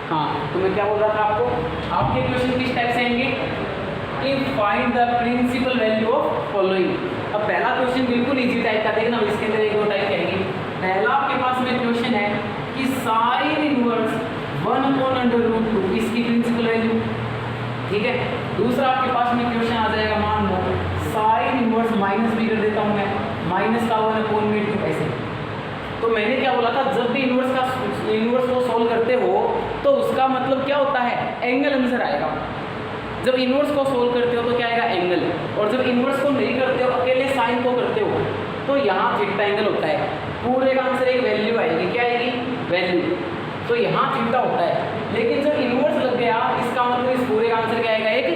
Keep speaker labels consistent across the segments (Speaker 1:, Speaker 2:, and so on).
Speaker 1: हाँ, तो मैं क्या बोल रहा था आपको, आपके क्वेश्चन किस टाइप से आएंगे कि find the principal value of following. अब पहला क्वेश्चन बिल्कुल इजी टाइप का, देखना इसके अंदर एक दो टाइप के आएंगे। पहला आपके पास में क्वेश्चन है कि साइन इनवर्स 1/√2 इसकी प्रिंसिपल वैल्यू, ठीक है। दूसरा आपके पास में क्वेश्चन आ जाएगा, मान लो साइन इनवर्स माइनस भी कर देता हूँ मैं, माइनस का 1/2 ऐसे। तो मैंने क्या बोला था, जब भी इनवर्स को सोल्व करते हो तो उसका मतलब क्या होता है, एंगल आंसर आएगा। जब इनवर्स को सोल्व करते हो तो क्या आएगा, एंगल। और जब इनवर्स को नहीं करते हो, अकेले साइन को करते हो, तो यहाँ थीटा एंगल होता है। पूरे का आंसर एक वैल्यू आएगी, क्या आएगी, वैल्यू। तो यहाँ थीटा होता है। लेकिन जब इनवर्स लग गया, इसका मतलब इस पूरे का आंसर क्या आएगा, एक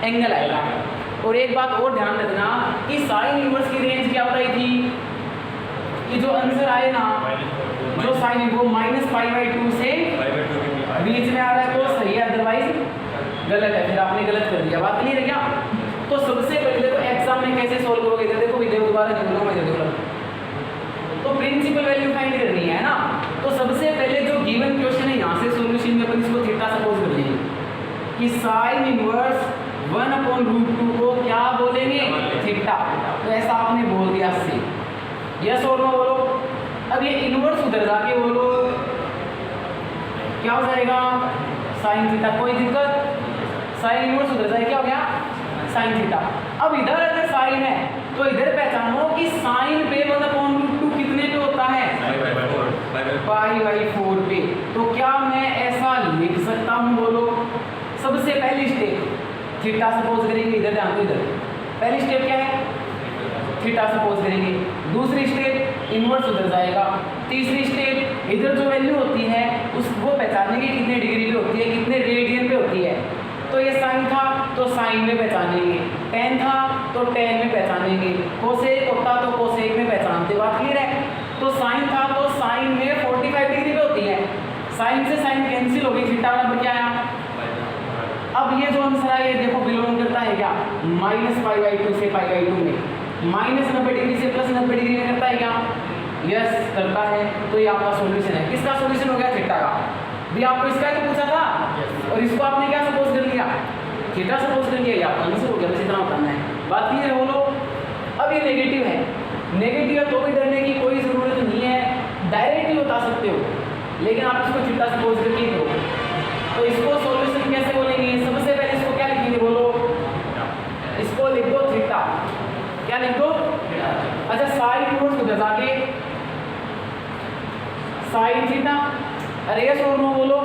Speaker 1: एंगल आएगा। और एक बात और ध्यान रखना कि साइन इनवर्स की रेंज क्या बताई थी, कि जो आंसर आए ना, जो साइन वो -π/2 से बीच में आ रहा है तो सही है, अदरवाइज गलत है। फिर आपने गलत कर दिया, बात क्लियर है क्या। तो सबसे पहले तो एग्जाम में कैसे सोल्व करोगे, इधर देखो, वीडियो दोबारा नहीं बोलूँगा मैं, देखो। तो प्रिंसिपल वैल्यू फाइंड करनी है ना, तो सबसे पहले जो गिवन क्वेश्चन है यहाँ से सॉल्यूशन में अपन इसको थीटा सपोज कर लेंगे कि साइन इनवर्स 1/√2 को क्या बोलेंगे, थीटा। तो ऐसा आपने बोल दिया से, यस और नो बोलो। अब ये इनवर्स उधर जाके बोलो क्या हो जाएगा, साइन थीटा, कोई दिक्कत। साइन इनवर्स उधर जाए क्या हो गया, साइन थीटा। अब इधर अगर साइन है तो इधर पहचानो कि साइन पे 1/√2 कितने पे होता है, π/4 पे। तो क्या मैं ऐसा लिख सकता हूँ, बोलो। सबसे पहली स्टेप थीटा सपोज करेंगे, इधर ध्यान दो, इधर पहली स्टेप क्या है, थीटा सपोज करेंगे। दूसरी स्टेप इनवर्स उधर जाएगा। तीसरी स्टेप इधर जो वैल्यू होती है उसको पहचानेंगे कितने डिग्री पे होती है, कितने रेडियन पे होती है। तो ये साइन था तो साइन में पहचानेंगे, टेन था तो टेन में पहचानेंगे, कोसेक होता तो कोसेक में पहचानते। बात क्लियर है। तो साइन था तो साइन में 45 डिग्री पे होती है। साइन से साइन कैंसिल होगी, थीटा बराबर क्या आया। अब ये जो आंसर है ये देखो बिलोंग करता है क्या, -π/2 से π/2 में, -90 डिग्री से +90 डिग्री में करता है क्या, यस करता है। तो ये आपका सॉल्यूशन है। किसका सॉल्यूशन हो गया, थीटा का। भी आपको इसका तो पूछा था और इसको आपने क्या सपोज कर लिया, थीटा सपोज कर लिया, ये आपका आंसर हो गया। बस इतना बताना है, बात क्लियर है बोलो। अब ये नेगेटिव है, नेगेटिव है तो भी डरने की कोई ज़रूरत नहीं है, डायरेक्ट ही बता सकते हो। लेकिन आप इसको थीटा सपोज करके ही करो। तो इसको सॉल्यूशन कैसे बोलेंगे, सबसे पहले इसको क्या लिखेंगे, बोलो। इसको लिख दो थीटा, क्या लिख दो, अच्छा साइन इनवर्स उधर जाके साइन थीटा, अरे यस और नो बोलो।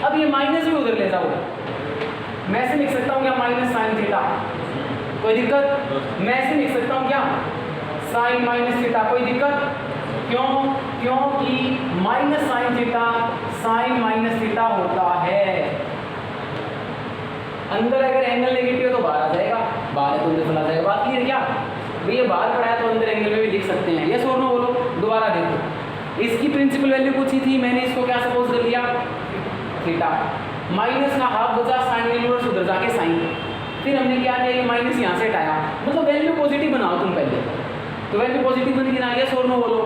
Speaker 1: अब ये माइनस भी उधर ले जाओ, मैं ऐसे लिख सकता हूँ क्या, माइनस साइन थीटा, कोई दिक्कत। मैं ऐसे लिख सकता हूँ क्या, साइन माइनस थीटा, कोई दिक्कत। क्यों, क्योंकि minus sine theta sine minus theta होता है। अंदर अगर एंगल नेगेटिव है तो बाहर आ जाएगा, बाहर है तो अंदर चला जाएगा। बात क्लियर क्या, ये बाहर पड़ा है तो अंदर एंगल में भी लिख सकते हैं। यस और नो बोलो। दोबारा देखो, इसकी प्रिंसिपल वैल्यू पूछी थी, मैंने इसको क्या सपोज कर लिया, थीटा। माइनस का हाफ बचा, साइन इनवर्स उधर जाके साइन। फिर हमने क्या किया, ये माइनस यहाँ से हटाया, मतलब वैल्यू पॉजिटिव बनाओ तुम पहले। तो वैल्यू पॉजिटिव बन गई ना, यस और नो बोलो।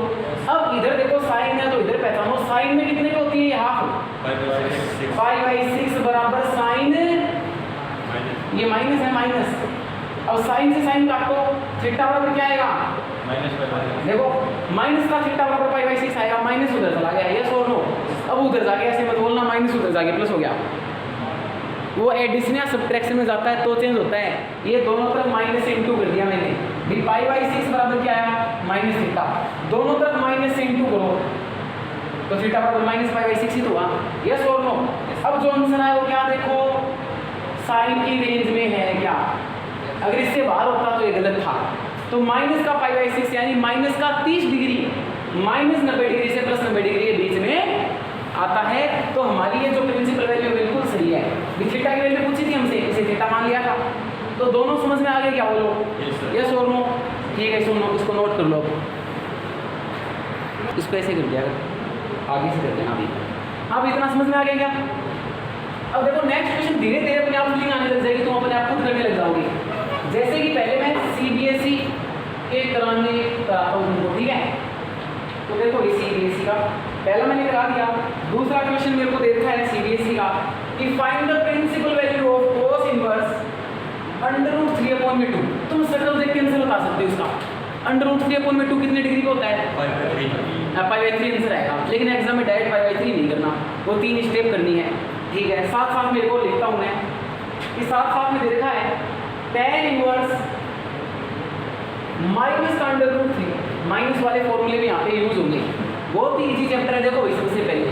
Speaker 1: अब इधर देखो साइन है तो इधर पहचानो, साइन में कितने की होती है, ये हाफ, 5/6 बराबर साइन, ये माइनस है माइनस। अब साइन से साइन काटो, थीटा बराबर क्या आएगा, देखो माइनस का थीटा बराबर π/6 आएगा, माइनस उधर चला गया, यस और नो। अब उधर जाके ऐसे मत बोलना, माइनस उधर जाके प्लस हो गया। वो एडिशन या सब्ट्रैक्शन में जाता है तो चेंज होता है। ये दोनों तरफ माइनस से इंटू कर दिया मैंने, भी π/6 बराबर क्या आया, माइनस थीटा। दोनों तरफ माइनस से इंटू करो तो थीटा बराबर -π/6 ही तो हुआ, यस और नो। अब जो आंसर आया वो क्या, देखो साइन की रेंज में है क्या। अगर इससे बाहर होता तो ये गलत था। तो माइनस का π/6 यानी माइनस का 30 डिग्री, -90 डिग्री से +90 डिग्री के बीच में आता है। तो हमारी ये जो प्रिंसिपल वैल्यू बिल्कुल सही है। थीटा की वैल्यू पूछी थी हमसे, इसे थीटा मान लिया था। तो दोनों समझ में आ गए क्या, बोलो यस और नो। ठीक है, सुनो, इसको नोट कर लो। इसको ऐसे कर दिया, आगे से करते हैं अभी। अब इतना समझ में आ गया क्या। अब देखो नेक्स्ट क्वेश्चन धीरे धीरे अपने आप फीलिंग आने लग जाएगी, तुम अपने आप खुद करने लग जाओगे। जैसे कि पहले मैं CBSE के कराता हूँ तुमको, ठीक है। तो देखो ये CBSE का पहला मैंने करा दिया। दूसरा क्वेश्चन मेरे को दे रखा है सीबीएसई का कि find the principal value of cos inverse √3/2। तुम शक्ल देख के आंसर बता सकते हो इसका। √3/2 कितने डिग्री पे होता है? π/3 आंसर आएगा। लेकिन एग्जाम में डायरेक्ट π/3 नहीं करना, वो 3 स्टेप करनी है, ठीक है। साथ साथ मेरे को लिखता हूँ मैं कि साथ साथ में दे रखा है tan इनवर्स माइनस का √3। माइनस वाले फॉर्मूले भी यहाँ पे यूज होंगे। बहुत ही इजी चैप्टर है। देखो सबसे पहले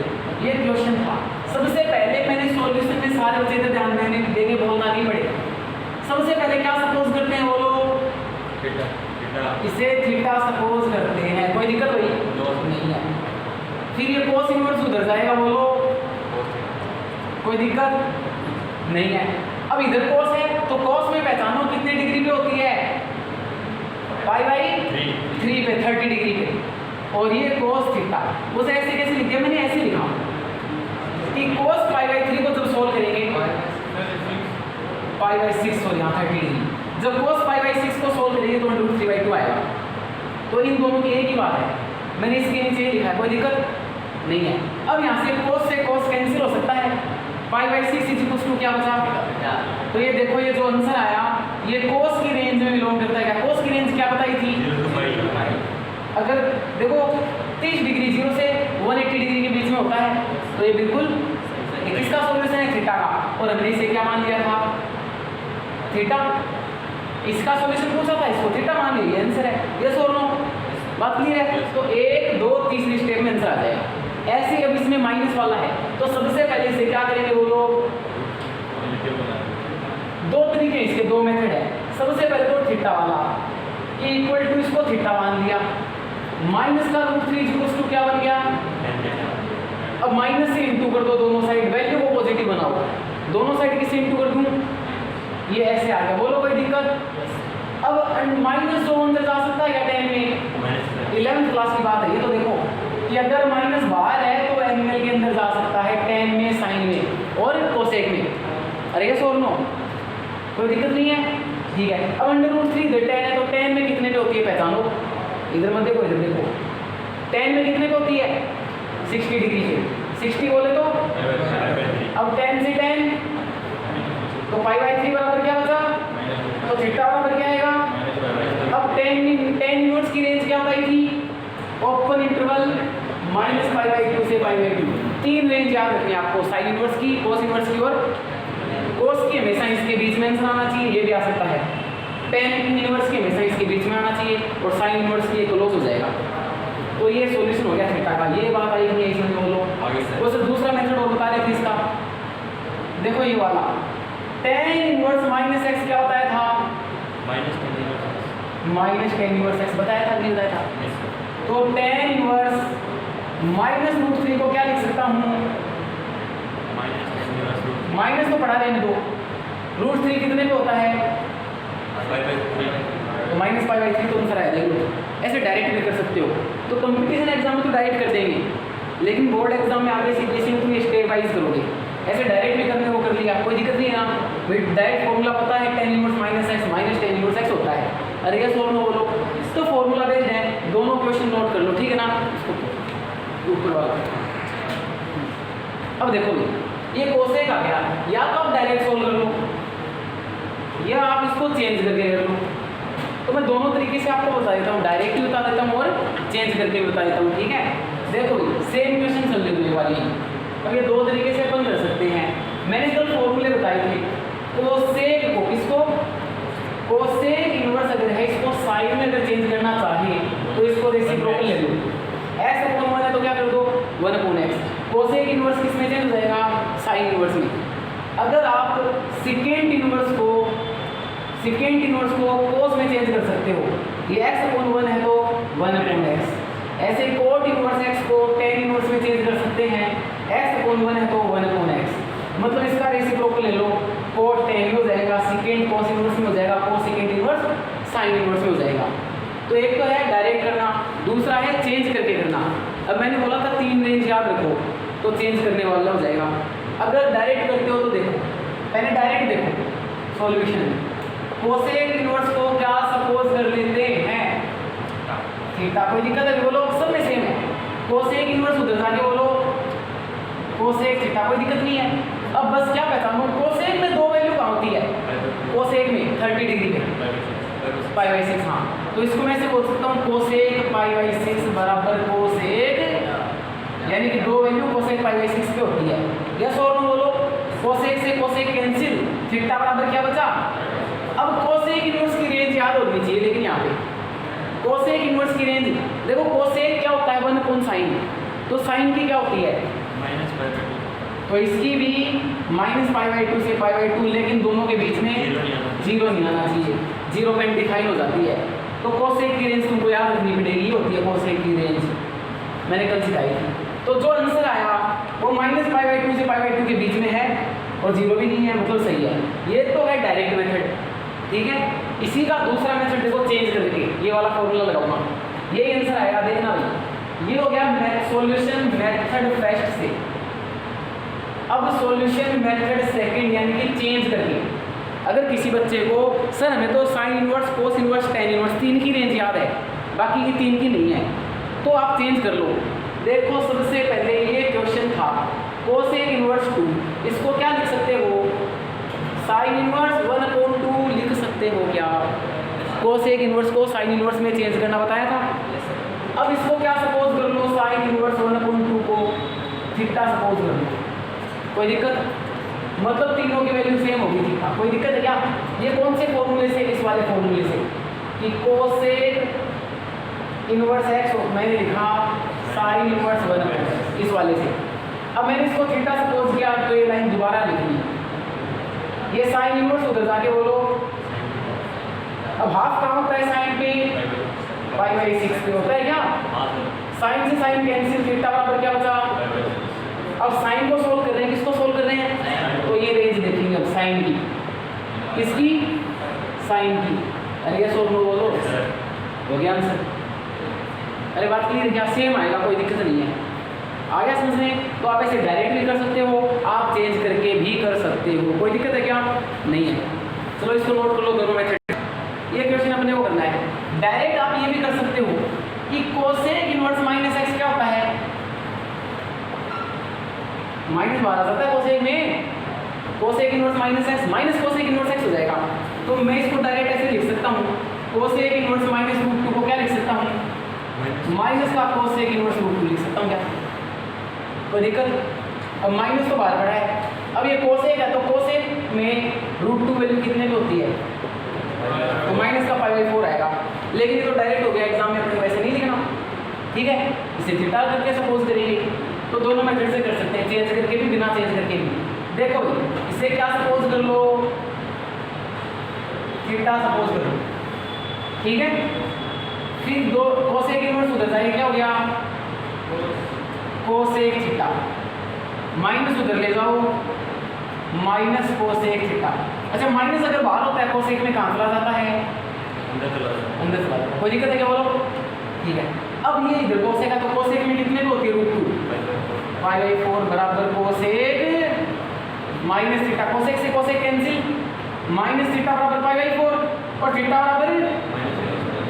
Speaker 1: ये क्वेश्चन था, सबसे पहले मैंने सॉल्यूशन में सारे बच्चे को ध्यान देने बोलना नहीं पड़ेगा। सबसे पहले क्या सपोज करते हैं वो लोग? इसे थीटा सपोज करते हैं, कोई दिक्कत हुई नहीं है। फिर ये cos इनवर्स उधर जाएगा, बोलो कोई दिक्कत नहीं है। अब इधर cos है तो cos में पहचानो कितने डिग्री पे होती है? π/3 पे, 30 डिग्री पे। और ये cos थीटा, उसे ऐसे कैसे लिखे? मैंने ऐसे लिखा कि cos π/3 को जब सोल्व करेंगे π/6 सॉरी यहाँ 30 डिग्री, जब cos π/6 को सोल्व करेंगे तो √3/2 आएगा। तो इन दोनों की एक ही बात है, मैंने इसके नीचे लिखा है, कोई दिक्कत नहीं है। अब यहाँ से cos से cos कैंसिल हो सकता है, π/6 = क्या बचा? तो ये देखो ये जो आंसर आया ये cos की रेंज में बिलोंग करता है। क्या cos की रेंज क्या बताई थी? अगर देखो 30 डिग्री 0 से 180 डिग्री के बीच में होता है तो ये बिल्कुल किसका सॉल्यूशन है? थीटा का। और हमने इसे क्या मान लिया था? थीटा। इसका सॉल्यूशन पूछा था, इसको थीटा मान लिया, ये आंसर है। यस और नो? बात क्लियर है? तो 1 2 तीसरी स्टेप में आंसर आ जाएगा। ऐसे अब इसमें माइनस वाला है तो सबसे पहले इसे क्या करेंगे वो लोग? दो तरीके इसके, दो मेथड है। सबसे पहले तो थीटा वाला कि इक्वल टू इसको थीटा मान लिया, माइनस का √3 = क्या बन गया? अब माइनस से इंटू कर दो दोनों साइड, वैल्यू को पॉजिटिव बनाओ, दोनों साइड किससे इंटू कर दूं? ये ऐसे आ गया, बोलो कोई दिक्कत? अब माइनस जो अंदर जा सकता है क्या tan में? 11th क्लास की बात है ये। तो देखो कि अगर माइनस बाहर है तो एंगल के अंदर जा सकता है, tan में, sin में और कोसेक में। अरे यस और नो? कोई दिक्कत नहीं है, ठीक है। अब √3 इधर tan है तो tan में कितने पे होती है पहचानो? इधर मत देखो, इधर देखो। tan में कितने पे होती है? 60 डिग्री से। 60 बोले तो अब tan से tan तो π/3 बराबर क्या बचा? तो थीटा बराबर क्या आएगा? अब tan इनवर्स की रेंज क्या बताई थी? ओपन इंटरवल -π/2 से π/2। 3 रेंज याद रखनी है आपको, साइन इनवर्स की, cos इनवर्स की और cos की हमेशा इसके बीच में आंसर आना चाहिए, ये भी आ सकता है। tan इनवर्स की हमेशा इसके बीच में आना चाहिए और sin इनवर्स की ये क्लोज हो जाएगा। तो ये सॉल्यूशन हो गया थीटा का। ये बात आई नहीं है इसमें बोलो? वो सर दूसरा मेथड और बता रहे थे इसका, देखो ये वाला tan इनवर्स -x क्या बताया था? -tan इनवर्स x बताया था, नहीं बताया था? तो tan इनवर्स -√3 को क्या लिख सकता हूँ? माइनस तो पढ़ा लेने दो, √3 कितने पे होता है? तो -π/3 तो आंसर आएगा। देखो ऐसे डायरेक्ट भी कर सकते हो, तो कंपटीशन एग्जाम में तो डायरेक्ट कर देंगे, लेकिन बोर्ड एग्जाम में आगे सीबीएसई में तुम ये स्टेप वाइज करोगे। ऐसे डायरेक्ट भी करने को कर लिया, कोई दिक्कत नहीं है ना? डायरेक्ट फॉर्मूला पता है, tan inverse -x minus tan inverse x होता है। अरे ये सोल्व बोलो तो फॉर्मूला बेस्ड है, दोनों क्वेश्चन नोट कर लो, ठीक है ना? ऊपर वाला। अब देखो ये कोसेक आ गया, या तो आप डायरेक्ट सोल्व कर लो या आप इसको चेंज करके कर लो। तो मैं दोनों तरीके से आपको बता देता हूँ, डायरेक्ट भी बता देता हूँ और चेंज करके भी बता देता हूँ, ठीक है? देखो सेम क्वेश्चन चल रही है वाली। अब ये दो तरीके से अपन कर सकते हैं। मैंने कल फॉर्मूले बताए थे, कोसेक को किसको? कोसेक इनवर्स अगर है इसको साइन में अगर चेंज करना चाहिए तो इसको रेसिप्रोकल ले लो। s/1 है तो क्या कर दो? 1/x। कोसेक इनवर्स किस में चेंज हो जाएगा? साइन इनवर्स में। अगर आप सेकेंड इनवर्स को कोस में चेंज कर सकते हो, ये x/1 है तो 1/x। ऐसे कोट इनवर्स x को tan इनवर्स में चेंज कर सकते हैं, x/1 है तो 1/x। मतलब इसका रेसिप्रोकल ले लो, कोट tan हो जाएगा, सेकेंड कोस इनवर्स में हो जाएगा, कोस सेकेंड इनवर्स साइन इनवर्स में हो जाएगा। तो एक तो है डायरेक्ट करना, दूसरा है चेंज करके करना। अब मैंने बोला था 3 रेंज याद रखो, तो चेंज करने वाला हो जाएगा। अगर डायरेक्ट करते हो तो देखो, पहले डायरेक्ट देखो सॉल्यूशन। कोसेक इनवर्स को क्या सपोज कर लेते हैं? थीटा। कोई दिक्कत है? बोलो सब में सेम है। कोसेक इनवर्स उधर जाके बोलो कोसेक थीटा, कोई दिक्कत नहीं है। अब बस क्या पहचानो, कोसेक में दो वैल्यू कहाँ होती है, कोसेक में 30 डिग्री में π/6। हाँ, तो इसको मैं ऐसे बोल सकता हूँ कोसेक π/6 बराबर कोसेक, यानी कि दो वैल्यू कोसेक π/6 पे होती है। यस और नो बोलो। कोसेक से कोसेक कैंसिल, थीटा बराबर क्या बचा। अब कोसेक इनवर्स की रेंज याद होनी चाहिए, लेकिन यहाँ पे कोसेक इनवर्स की रेंज देखो, कोसेक क्या होता है 1/sin, तो साइन की क्या होती है -π/2, तो इसकी भी -π/2 से π/2, लेकिन दोनों के बीच में 0 नहीं आना चाहिए, 0 पे डिफाइन हो जाती है। तो कोसेक की रेंज तुमको याद रखनी पड़ेगी, होती है कोसेक की रेंज, मैंने कल सिखाई थी। तो जो आंसर आया वो -π/2 से π/2 के बीच में है और 0 भी नहीं है, मतलब सही है। ये तो है डायरेक्ट मेथड, ठीक है। इसी का दूसरा मेथड देखो, चेंज करके ये वाला फॉर्मूला लगाऊंगा, यही आंसर आएगा, देखना भाई। ये हो गया सॉल्यूशन मेथड फर्स्ट से। अब सॉल्यूशन मेथड सेकंड, यानी कि चेंज करके। अगर किसी बच्चे को सर हमें तो sine inverse, cos inverse, tan inverse, तीन की रेंज याद है, बाकी की तीन की नहीं है, तो आप चेंज कर लो। देखो सबसे पहले ये क्वेश्चन था कोसेक इनवर्स 2, इसको क्या लिख सकते हो, साइन इनवर्स 1/2 लिख सकते हो क्या। कोसेक इनवर्स को साइन इनवर्स में चेंज करना बताया था। अब इसको क्या सपोज कर लो, साइन इनवर्स 1/2 को थीटा सपोज कर लो, कोई दिक्कत, मतलब तीनों की वैल्यू सेम होगी थीटा, कोई दिक्कत है क्या। ये कौन से फॉर्मूले से, इस वाले फॉर्मूले से कि कोसेक इनवर्स x मैंने लिखा साइन इनवर्स 1/2 इस वाले से। अब मैंने इसको थीटा सपोज किया, तो ये लाइन दोबारा लिखनी, ये साइन इनवर्स उधर जाके बोलो। अब हाफ कहाँ होता है साइन पे, π/6 पे होता है क्या, साइन से साइन कैंसिल, थीटा बराबर क्या बचा। अब साइन को सोल्व कर रहे हैं, किसको सोल्व कर रहे हैं, तो ये रेंज देखेंगे अब साइन की, किसकी, साइन की। अरे ये सोल्व बोलो, हो गया आंसर। अरे बात क्लियर क्या, सेम आएगा, कोई दिक्कत नहीं है। आ गया समझ में। तो आप ऐसे डायरेक्ट भी कर सकते हो, आप चेंज करके भी कर सकते हो, कोई दिक्कत है क्या, नहीं है। चलो इसको नोट कर लो, दोनों मेथड। ये क्वेश्चन अपने को करना है। डायरेक्ट आप ये भी कर सकते हो कि कोसेक इनवर्स -x क्या होता है, माइनस बाहर आ जाता है कोसेक में, cosec inverse -x minus cosec inverse x हो जाएगा। तो मैं इसको डायरेक्ट ऐसे लिख सकता हूँ, कोसेक इनवर्स -√2 को क्या लिख सकता हूँ, माइनस का कोसेक इनवर्स √2 लिख सकता हूँ क्या, कोई दिक्कत। अब माइनस तो बाहर पड़ा है, अब ये कोसेक है, तो कोसेक में √2 वैल्यू कितने की होती है, तो माइनस का π/4 आएगा। लेकिन ये तो डायरेक्ट हो गया, एग्जाम में अपने वैसे नहीं लिखना, ठीक है। इसे थीटा करके सपोज करेंगे, तो दोनों मेथड से कर सकते हैं, चेंज करके भी, बिना चेंज करके भी। देखो इसे क्या सपोज कर लो, थीटा सपोज कर लो, ठीक है। फिर दो कोसेक इनवर्स उधर जाएगा, क्या हो गया, कोसेक थीटा, माइनस उधर ले जाओ, माइनस कोसेक थीटा। अच्छा माइनस अगर बाहर होता है कोसेक में कहाँ चला जाता है, अंदर चला जाता है, कोई दिक्कत है क्या बोलो, ठीक है। अब ये इधर कोसेक है, तो कोसेक में कितने को होती है, √2 π/4 बराबर कोसेक माइनस थीटा, कोसेक से कोसेक कैंसिल, माइनस थीटा बराबर π/4 और थीटा बराबर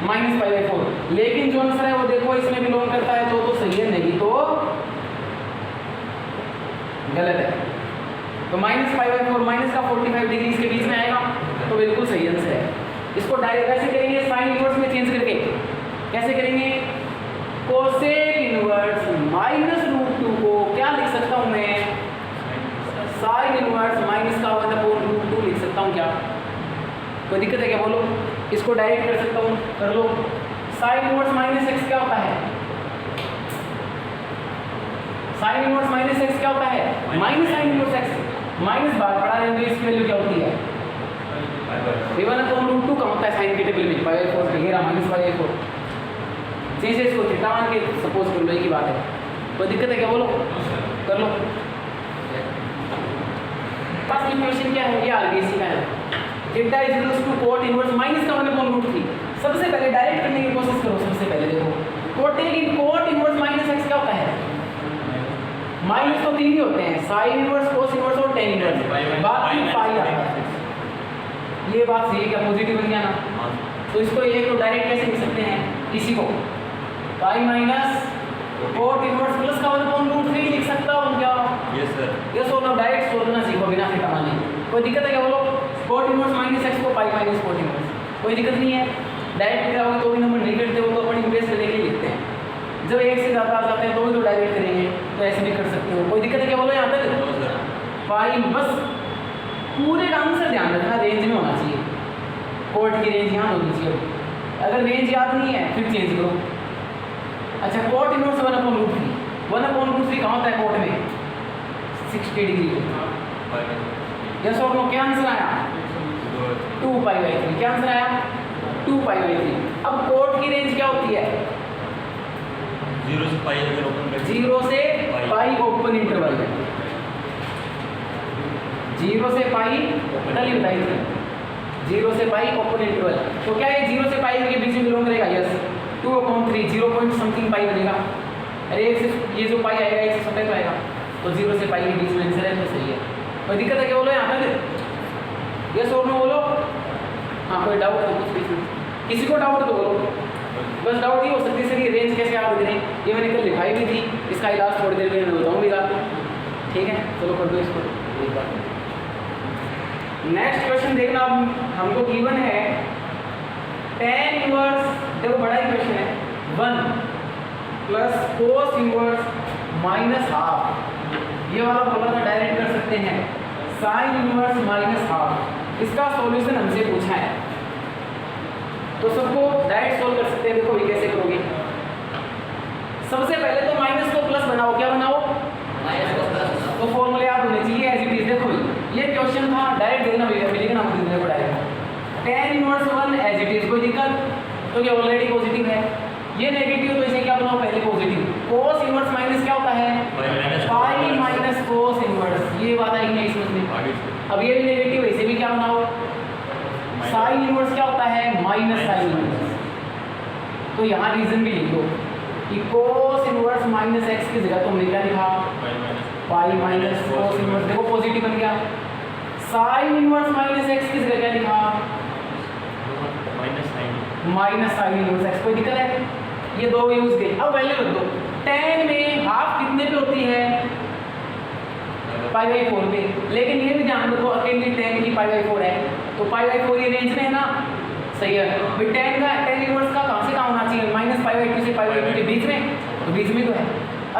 Speaker 1: -π/4। लेकिन जो आंसर है वो देखो इसमें बिलोंग करता है, तो सही है, नहीं तो गलत है। तो -π/4 माइनस का 45 डिग्री इसके बीच में आएगा, तो बिल्कुल सही आंसर है। इसको डायरेक्ट कैसे करेंगे, साइन इनवर्स में चेंज करके। कैसे करेंगे, कोसेक इनवर्स -√2 को क्या लिख सकता हूँ मैं, साइन इनवर्स माइनस का 1/√2 लिख सकता हूँ क्या, कोई दिक्कत है क्या बोलो। इसको डायरेक्ट कर सकता हूँ, कर लो। साइन इनवर्स -x क्या होता है, साइन इनवर्स -x क्या होता है, minus sine inverse x, minus बाहर पड़ा है, तो इसकी वैल्यू क्या होती है, 1/√2 का होता है साइन के टेबल में, π/4 के घेरा -π/4। जैसे इसको थीटा मान के सपोज कर लो, एक ही बात है, कोई दिक्कत है क्या बोलो, कर लो। फर्स्ट इक्वेशन क्या है, ये आरबीसी का है, theta is equal to cot inverse minus का 1/√3। सबसे पहले डायरेक्ट करने की कोशिश करो। सबसे पहले देखो कोट इनवर्स -x क्या होता है, माइनस तो तीन ही होते हैं, साइन इनवर्स, कोस इनवर्स और टेन इनवर्स, बाकी पाई आता है। ये बात सही है क्या, पॉजिटिव बन गया ना। तो इसको एक तो डायरेक्ट कैसे लिख सकते हैं, इसी को pi minus cot inverse plus का 1/√3 लिख सकता हूँ क्या?
Speaker 2: Yes sir.
Speaker 1: ये सोल्व डायरेक्ट सोल्व करना सीखो बिना फिर कमाने। कोई दिक्कत है क्या बोलो? कोट इनवर्स माइनस एक्स को पाई माइनस कोट इनवर्स, कोई दिक्कत नहीं है। डायरेक्ट कराओगे तो भी नंबर नहीं करते हो, तो अपन इम्प्रेस करने के लिए लिखते हैं। जब एक से ज़्यादा आ जाते हैं तो भी तो डायरेक्ट करेंगे, तो ऐसे भी कर सकते हो। कोई दिक्कत है क्या बोलो यहाँ तक? पाई बस पूरे का आंसर ध्यान रखना, रेंज में होना चाहिए। कोट की रेंज यहाँ होनी चाहिए। अगर रेंज याद नहीं है फिर चेंज करो। अच्छा कोट इनवर्स 1/√3, 1/√3 कहाँ होता है कोट में? 60 डिग्री। यस और नो? क्या आंसर आया? 2π/3। क्या आंसर आया? 2π/3। अब कोट की रेंज क्या होती है?
Speaker 2: 0 से पाई अगर ओपन कर
Speaker 1: 0 से पाई ओपन इंटरवल है। 0 से पाई कल ही बताई थी, 0 से पाई ओपन इंटरवल। तो क्या ये 0 से पाई के बीच में बिलोंग करेगा? यस। 2/3 0 पॉइंट समथिंग पाई बनेगा। अरे एक से ये जो पाई आएगा एक से सफेद आएगा, तो 0 से पाई के बीच में आंसर है, तो सही है। कोई दिक्कत है क्या बोलो यहाँ तक? यस और नो बोलो। हाँ कोई डाउट है तो कुछ किसी को डाउट तो बोलो। बस डाउट ये हो सकती है सर ये रेंज कैसे याद करें, ये मैंने कल लिखाई भी थी, इसका इलाज थोड़ी देर में बताऊँगा आपको। ठीक है चलो कर दो इसको एक बार। नेक्स्ट क्वेश्चन देखना, हमको गिवन है tan इनवर्स, देखो बड़ा ही क्वेश्चन है, 1 plus cos inverse minus half. ये वाला बोला था डायरेक्ट कर सकते हैं, sin इनवर्स माइनस हाफ। इसका सॉल्यूशन हमसे पूछा है, तो सबको डायरेक्ट सोल्व कर सकते हैं। देखो ये कैसे करोगे? सबसे पहले तो माइनस को प्लस बनाओ। क्या बनाओ? तो फॉर्मूले याद होने चाहिए एज इट इज। देखो ये क्वेश्चन था, डायरेक्ट देखना मिलेगा ना, देखो direct tan inverse 1 as it is. कोई दिक्कत? तो ये ऑलरेडी पॉजिटिव है, ये नेगेटिव, तो इसे क्या बनाओ? पहले पॉजिटिव। cos इनवर्स माइनस क्या होता है? Pi minus cos inverse. ये बात आई नहीं समझ में? अब ये भी नेगेटिव है, इसे भी क्या बनाओ? sin इनवर्स क्या होता है? Minus sin inverse. तो यहाँ रीजन भी लिख दो कि cos इनवर्स माइनस एक्स की जगह तुमने क्या लिखा? Pi minus cos inverse. देखो पॉजिटिव बन गया। sin इनवर्स माइनस एक्स की जगह क्या लिखा? Minus sin inverse x. कोई दिक्कत है? ये दो यूज गए। अब वैल्यू रख दो। tan में हाफ कितने पे होती है? π/4 पे। लेकिन ये भी ध्यान रखो अकेली tan की π/4 है, तो π/4 ये रेंज में है ना? सही है भाई। tan इनवर्स का कहाँ से कहाँ होना चाहिए? माइनस π/2 से π/2 के बीच में, तो बीच में तो है।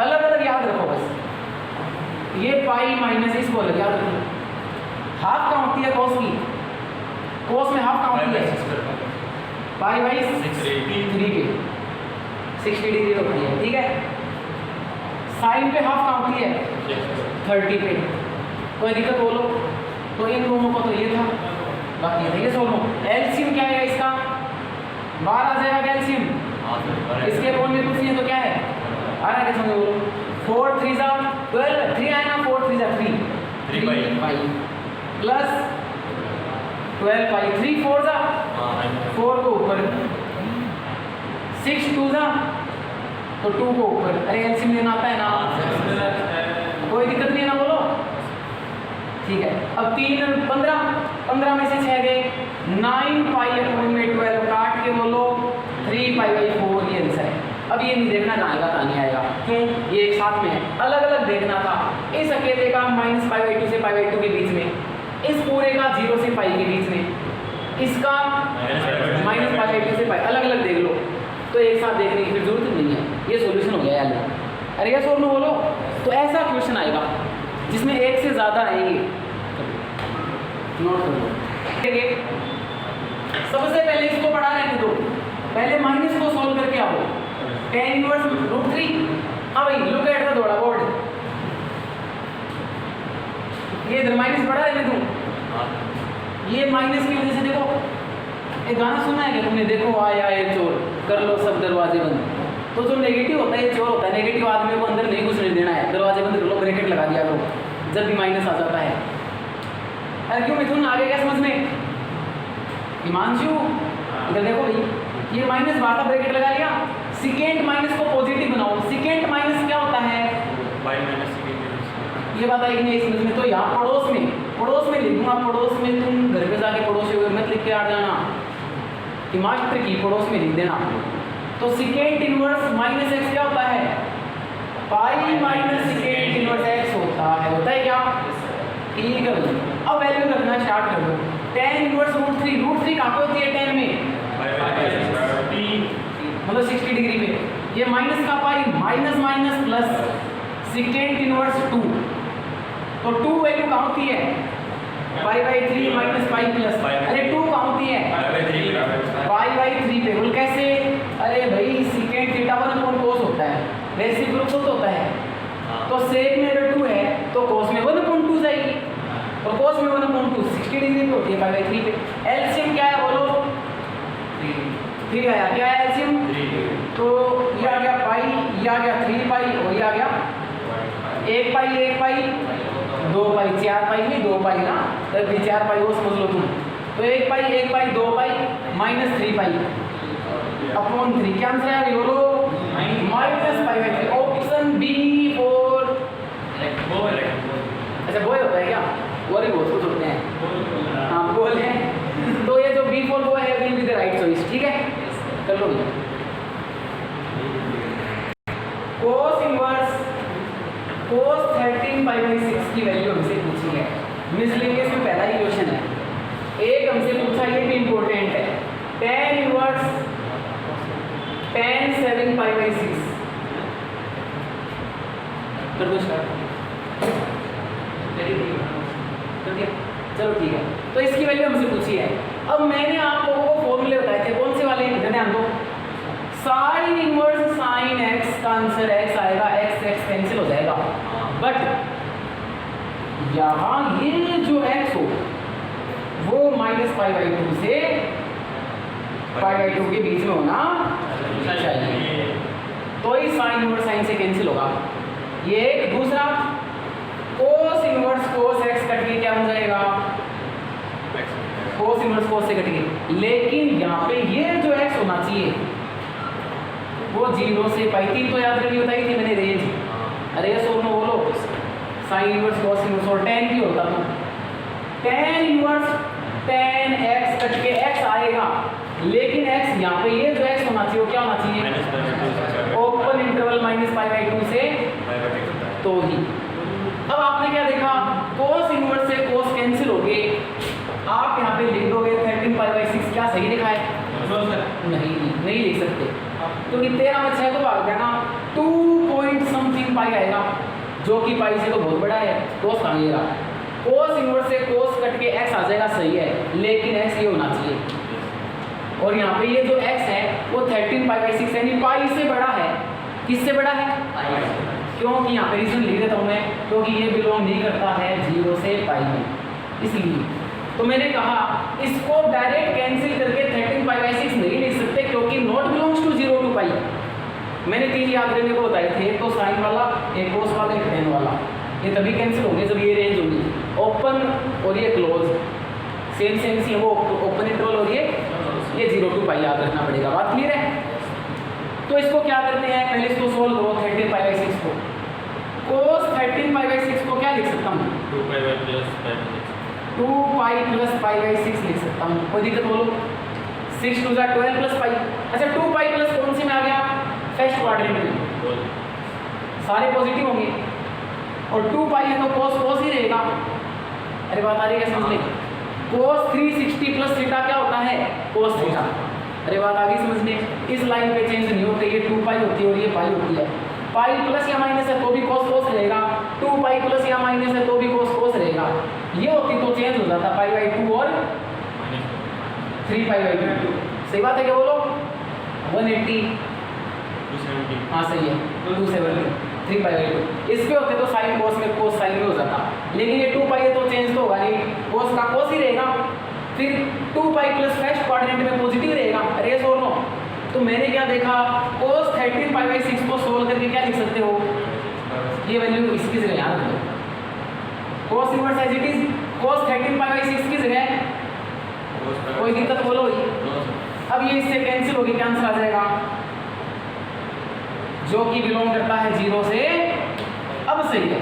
Speaker 1: अलग अलग याद रखो बस। ये पाई माइनस इसको अलग याद रखो। हाफ कहाँ होती है cos की? cos में हाफ कहाँ होती है? π/3 के 60 डिग्री होती है। ठीक है। साइन पे हाफ कहाँ होती है? 30 पे। कोई दिक्कत बोलो? तो इन दोनों का तो ये था, बाकी है ये सोलो। एलसीएम क्या है इसका? 12 आ जाएगा एलसीएम। इसके अपोन में कुछ नहीं है तो क्या है? आ रहा है क्या समझ? बोलो 4 3 जा 12, 3 आया ना? 4 3 जा 3 3 प्लस 12 पाई। 3 4 जा 4 को ऊपर, 6 2 जा तो 2 को ऊपर। अरे एलसीएम लेना आता है ना? कोई दिक्कत नहीं है ना? बोलो ठीक है। अब 3 15 में से 6 गए, 9 पाई अपॉन में 12 काट के बोलो 3π/4 ये आंसर है। अब ये नहीं देखना कहाँ आएगा कहाँ नहीं आएगा, क्यों? ये एक साथ में है, अलग अलग देखना था। इस अकेले का माइनस π/2 से π/2 के बीच में, इस पूरे का 0 से पाई के बीच में, इसका माइनस π/2 से पाई, अलग अलग देख लो। तो एक साथ देखने की फिर जरूरत नहीं है। ये सॉल्यूशन हो गया यार। अरे क्या सोल्व बोलो? तो ऐसा क्वेश्चन आएगा जिसमें एक से ज़्यादा आएंगे, नोट कर लो। सबसे पहले इसको पढ़ा रहने दो, पहले माइनस को सॉल्व करके आओ। tan inverse √3। हाँ भाई लुक एट द थोड़ा बोर्ड, ये इधर माइनस पढ़ा रहने दूँ। ये माइनस की वजह से देखो, एक गाना सुना है क्या तुमने? देखो आया ये चोर, कर लो सब दरवाजे बंद। तो जो नेगेटिव होता है ये चोर होता है, नेगेटिव आदमी को अंदर नहीं घुसने देना है, दरवाजे बंद कर लो, ब्रैकेट लगा दिया करो जब भी माइनस आ जाता है। अरे क्यों मिथुन आगे क्या समझ में? हिमांशु इधर देखो भाई, ये माइनस बाहर का ब्रैकेट लगा लिया, सेकेंड माइनस को पॉजिटिव बनाओ। सेकेंड माइनस क्या होता है? ये बात आएगी नहीं समझ में? तो यहाँ पड़ोस में लिख दूंगा, पड़ोस में तुम घर पे जाके पड़ोसी हो मत लिख के आ जाना, मास्टर की पड़ोस में लिख देना। तो सेकेंड इनवर्स माइनस एक्स क्या होता है? Pi minus second inverse x होता है क्या? ठीक है भाई, अब वैल्यू रखना स्टार्ट कर दो। tan इनवर्स रूट थ्री कहाँ पे होती है tan में? मतलब 60 डिग्री पे। ये माइनस का pi, minus minus plus second inverse 2, तो 2 वैल्यू कहाँ होती है? Pi by 3 minus pi plus, अरे 2 कहाँ होती है? पाई बाई 3 पे। बोल कैसे? अरे भाई सेकेंड थीटा 1 कोस होता है, रेसिप्रोकल होता है, तो सेक में अगर 2 है तो कोस में 1/2 जाएगी, और कोस में 1/2 60 डिग्री पे होती है पाई बाई 3 पे। एलसीएम क्या है बोलो? 3 आया। क्या है एलसीएम? तो ये आ गया पाई, ये आ गया 3 पाई, और ये आ गया 1 पाई 2 पाई, 4 पाई नहीं 2 पाई ना, तब भी 4 पाई वो समझ लो तुम। तो 1 पाई 2 पाई माइनस 3 पाई अपॉन 3। क्या आंसर है बोलो? Minus pi by 3। Option B for अच्छा बॉय होता है क्या? वो ही बहुत कुछ होते हैं, हाँ बोल है। तो ये जो बी फॉर वो है will be the right choice. ठीक है, कर लो भैया। कोस इनवर्स कोस 13 पाई बाई 6 की वैल्यू हमसे पूछी है। मिसलिनियस में पहला ही क्वेश्चन है। एक हमसे पूछा, ये भी इंपॉर्टेंट है, tan inverse tan 7 pi by 6 कर दो स्टार्ट। चलो ठीक है, तो इसकी वैल्यू हमसे पूछी है। अब मैंने आप लोगों को फॉर्मूले बताए थे, कौन से वाले? ध्यान दो। साइन इनवर्स साइन एक्स का आंसर एक्स आएगा, एक्स एक्स कैंसिल हो जाएगा, बट यहाँ ये जो एक्स हो वो माइनस पाई बाई 2 से पाई बाई 2 के बीच में होना चाहिए, तो ही साइन इनवर्स साइन से कैंसिल होगा। ये एक। दूसरा, कोस इनवर्स कोस एक्स कट के क्या हो जाएगा? कोस इनवर्स कोस से कट के। लेकिन यहाँ पे ये जो एक्स होना चाहिए वो 0 से पाई 3 तो याद करनी बताई थी मैंने रेंज। अरे सोनो बोलो, साइन इनवर्स कोस इनवर्स और tan की होता तो tan inverse tan x cut के x आएगा, लेकिन x यहाँ पे ये जो x होना चाहिए वो क्या होना चाहिए? Open interval minus pi by 2 से, तो ही। अब आपने क्या देखा? कोस इनवर्स से कोस कैंसिल हो गए। आप यहाँ पे लिख दोगे 13 पाई बाई 6। क्या सही लिखा है? नहीं लिख सकते, क्योंकि 13 में 6 को भाग देना 2 पॉइंट समथिंग पाई आएगा, जो कि पाई से तो बहुत बड़ा है। कोस कहाँ गया? कोस इनवर्स से कोस कट के x आ जाएगा, सही है, लेकिन x ये होना चाहिए। और यहाँ पे ये जो x है वो 13 पाई बाई 6 यानी पाई से बड़ा है। किससे बड़ा है? क्योंकि यहाँ पे रीजन लिख देता हूँ मैं, क्योंकि ये बिलोंग नहीं करता है 0 से पाई में, इसलिए। तो मैंने कहा इसको डायरेक्ट कैंसिल करके 13 पाई बाई 6 नहीं लिख सकते, क्योंकि नॉट बिलोंग्स टू 0 टू पाई। मैंने 3 याद करने को बताए थे, एक तो साइन वाला, एक कोस वाला, एक tan वाला। ये तभी कैंसिल होंगे जब ये रेंज होगी ओपन और ये क्लोज सेम सी है, वो ओपन इंटरवल और ये 0 टू पाई याद रखना पड़ेगा। बात क्लियर है? तो इसको क्या करते हैं, पहले इसको सोल्व करो 13 पाई बाई 6 को। कोस 13 पाई बाई 6 को क्या लिख सकता हूँ? 2 पाई प्लस पाई बाई 6 लिख सकता हूँ। कोई दिक्कत बोलो? 6 2 12 प्लस पाई। अच्छा 2 पाई प्लस कौन सी में आ गया? फर्स्ट क्वाड्रेंट में, सारे पॉजिटिव होंगे, और 2 पाई है तो कोस कोस ही रहेगा। अरे बात आ रही है समझ ले? कोस 360 प्लस थीटा क्या होता है? Cos theta. अरे बात आ गई समझने? इस लाइन पे चेंज नहीं होते, ये 2 पाई होती है और ये पाई होती है। पाई प्लस या माइनस है तो भी कोस कोस रहेगा, 2 पाई प्लस या माइनस है तो भी कोस कोस रहेगा। ये होती तो चेंज हो जाता पाई बाई 2 और 3 पाई बाई 2। सही बात है क्या बोलो? 180 हाँ सही है, 270 3 पाई बाई 2। इस पे होते तो साइन कोस में, कोस साइन में हो जाता, लेकिन ये 2 पाई है तो चेंज तो होगा नहीं, कोस का कोस ही रहेगा। फिर 2 पाई प्लस फर्स्ट क्वाड्रेंट में पॉजिटिव रहेगा। अरे सोर नो, तो मैंने क्या देखा? कोस 13 पाई बाई 6 को सोल्व करके क्या लिख सकते हो? ये वैल्यू इसकी जगह याद रखो, cos inverse as it is cos 13 pi by 6 की जगह। कोई दिक्कत बोलो? अब ये इससे कैंसिल होगी, क्या आंसर आ जाएगा? जो कि बिलोंग करता है 0 से। अब सही है,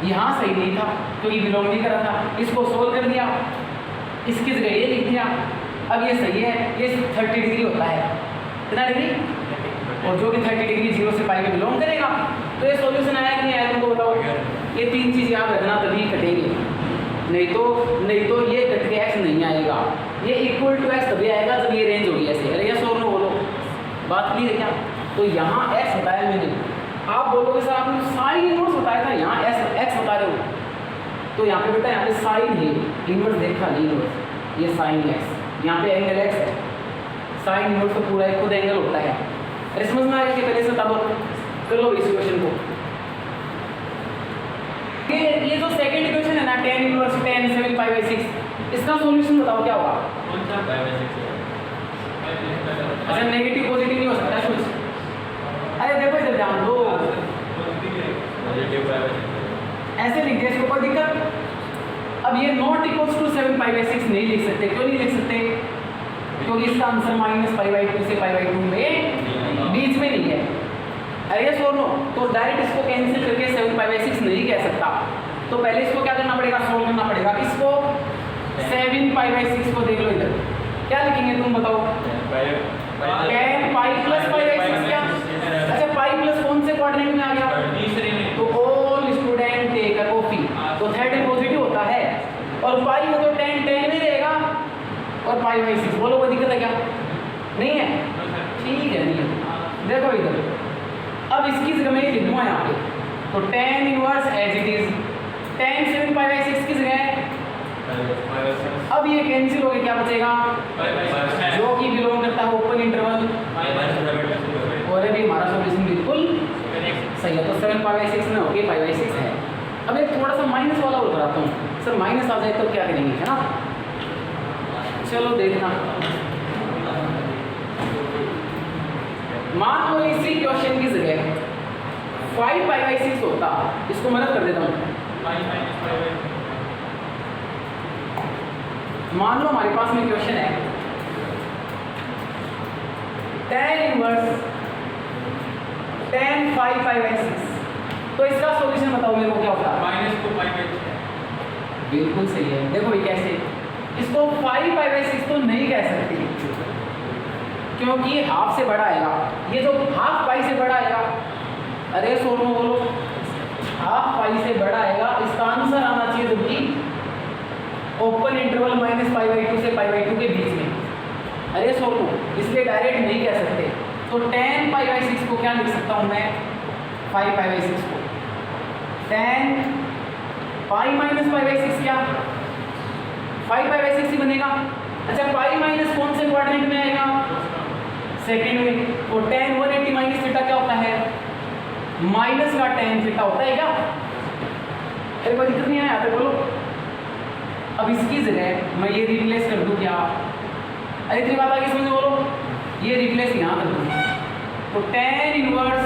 Speaker 1: यहाँ सही नहीं था क्योंकि बिलोंग नहीं कर रहा था, इसको सोल्व कर दिया, इसकी जगह ये लिख दिया। अब ये सही है, ये 30 डिग्री होता है। कितना डिग्री? और जो कि 30 डिग्री 0 से पाई में बिलोंग करेगा। तो ये सॉल्यूशन आया कि नहीं आया तुमको बताओ। ये 3 चीज़ याद रखना तभी कटेंगे, नहीं तो ये कट के x नहीं आएगा। ये इक्वल टू x तभी आएगा जब ये रेंज होगी ऐसे। अरे यस और नो बोलो, बात क्लियर है क्या? तो यहाँ x बताया मैंने, आप बोलोगे सर आपने साइन इनवर्स बताया था, यहाँ x बता रहे हो। तो यहाँ पे बेटा यहाँ पे साइन है, इनवर्स देखा नहीं इनवर्स, ये साइन x, यहाँ पे एंगल x है। साइन इनवर्स तो पूरा एक खुद एंगल होता है। अरे समझ में आ गया कि पहले से तब कर लो इस इक्वेशन को। ये जो सेकंड इक्वेशन है ना tan inverse tan 7 pi by 6, इसका सॉल्यूशन बताओ क्या होगा?
Speaker 2: कौन सा पाई बाई 6
Speaker 1: अच्छा नेगेटिव पॉजिटिव नहीं हो सकता कुछ? अरे देखो इधर ध्यान दो,
Speaker 2: पॉजिटिव पाई बाई 6
Speaker 1: ऐसे लिख दे इसको, कोई दिक्कत? अब ये not equals to 7 pi by 6 नहीं लिख सकते। क्यों नहीं लिख सकते? क्योंकि इसका आंसर माइनस पाई बाई 2 से पाई बाई 2 में बीच में नहीं है। अरे ये सोनो, तो डायरेक्ट इसको कैंसिल करके 7 पाई बाई 6 नहीं कह सकता। तो पहले इसको क्या करना पड़ेगा? सोल्व करना पड़ेगा। इसको 7 पाई बाई 6 को देख लो इधर, क्या लिखेंगे तुम बताओ? tan pi plus pi by 6 क्या? अच्छा पाई प्लस कौन से क्वाड्रेंट में आ गया? तो all student take a copy. तो थर्ड पॉजिटिव होता है और पाई हो तो tan में रहेगा और पाई बाई 6। बोलो कोई दिक्कत है क्या? नहीं है? ठीक है, नहीं है। देखो इधर, अब इसकी जगह मैं लिख दूंगा यहाँ पे, तो tan inverse as it is, tan 7 pi by 6 की जगह है। अब ये कैंसिल हो गया, क्या बचेगा? जो कि बिलोंग करता है ओपन इंटरवल, और अभी हमारा सॉल्यूशन बिल्कुल सही है। तो 7 पाई बाई 6 में हो गया पाई बाई 6 है। अब एक थोड़ा सा माइनस वाला और कराता हूँ। सर माइनस आ जाए तो क्या करेंगे, है ना? चलो देखना, मान लो इसी क्वेश्चन की जगह 5 पाई बाई 6 होता, इसको मदद कर देता हूँ। मान लो हमारे पास में क्वेश्चन है tan inverse tan 5 pi by 6, तो इसका सॉल्यूशन बताओ मेरे को क्या होता है?
Speaker 2: -2 पाई बाई 6।
Speaker 1: बिल्कुल सही है। देखो ये कैसे, इसको 5 पाई बाई 6 तो नहीं कह सकते क्योंकि ये हाफ से बड़ा आएगा। ये जो हाफ पाई से बड़ा आएगा, अरे सोनो बोलो, हाफ पाई से बड़ा आएगा, इसका आंसर आना चाहिए जबकि open interval minus pi by 2 से पाई बाई 2 के बीच में। अरे सोनो, इसलिए डायरेक्ट नहीं कह सकते। तो tan पाई बाई 6 को क्या लिख सकता हूँ मैं? 5 पाई बाई 6 को tan pi minus pi by 6 क्या 5 पाई बाई 6 ही बनेगा। अच्छा पाई माइनस कौन से क्वाड्रेंट में आएगा? सेकंड में। तो tan 180 माइनस थीटा क्या होता है? माइनस का tan थीटा होता है क्या? अरे कोई दिक्कत नहीं है, आते बोलो। अब इसकी जगह मैं ये रिप्लेस कर दूं क्या? अरे इतनी बात आगे समझो, बोलो। ये रिप्लेस यहाँ कर दूँ, तो tan inverse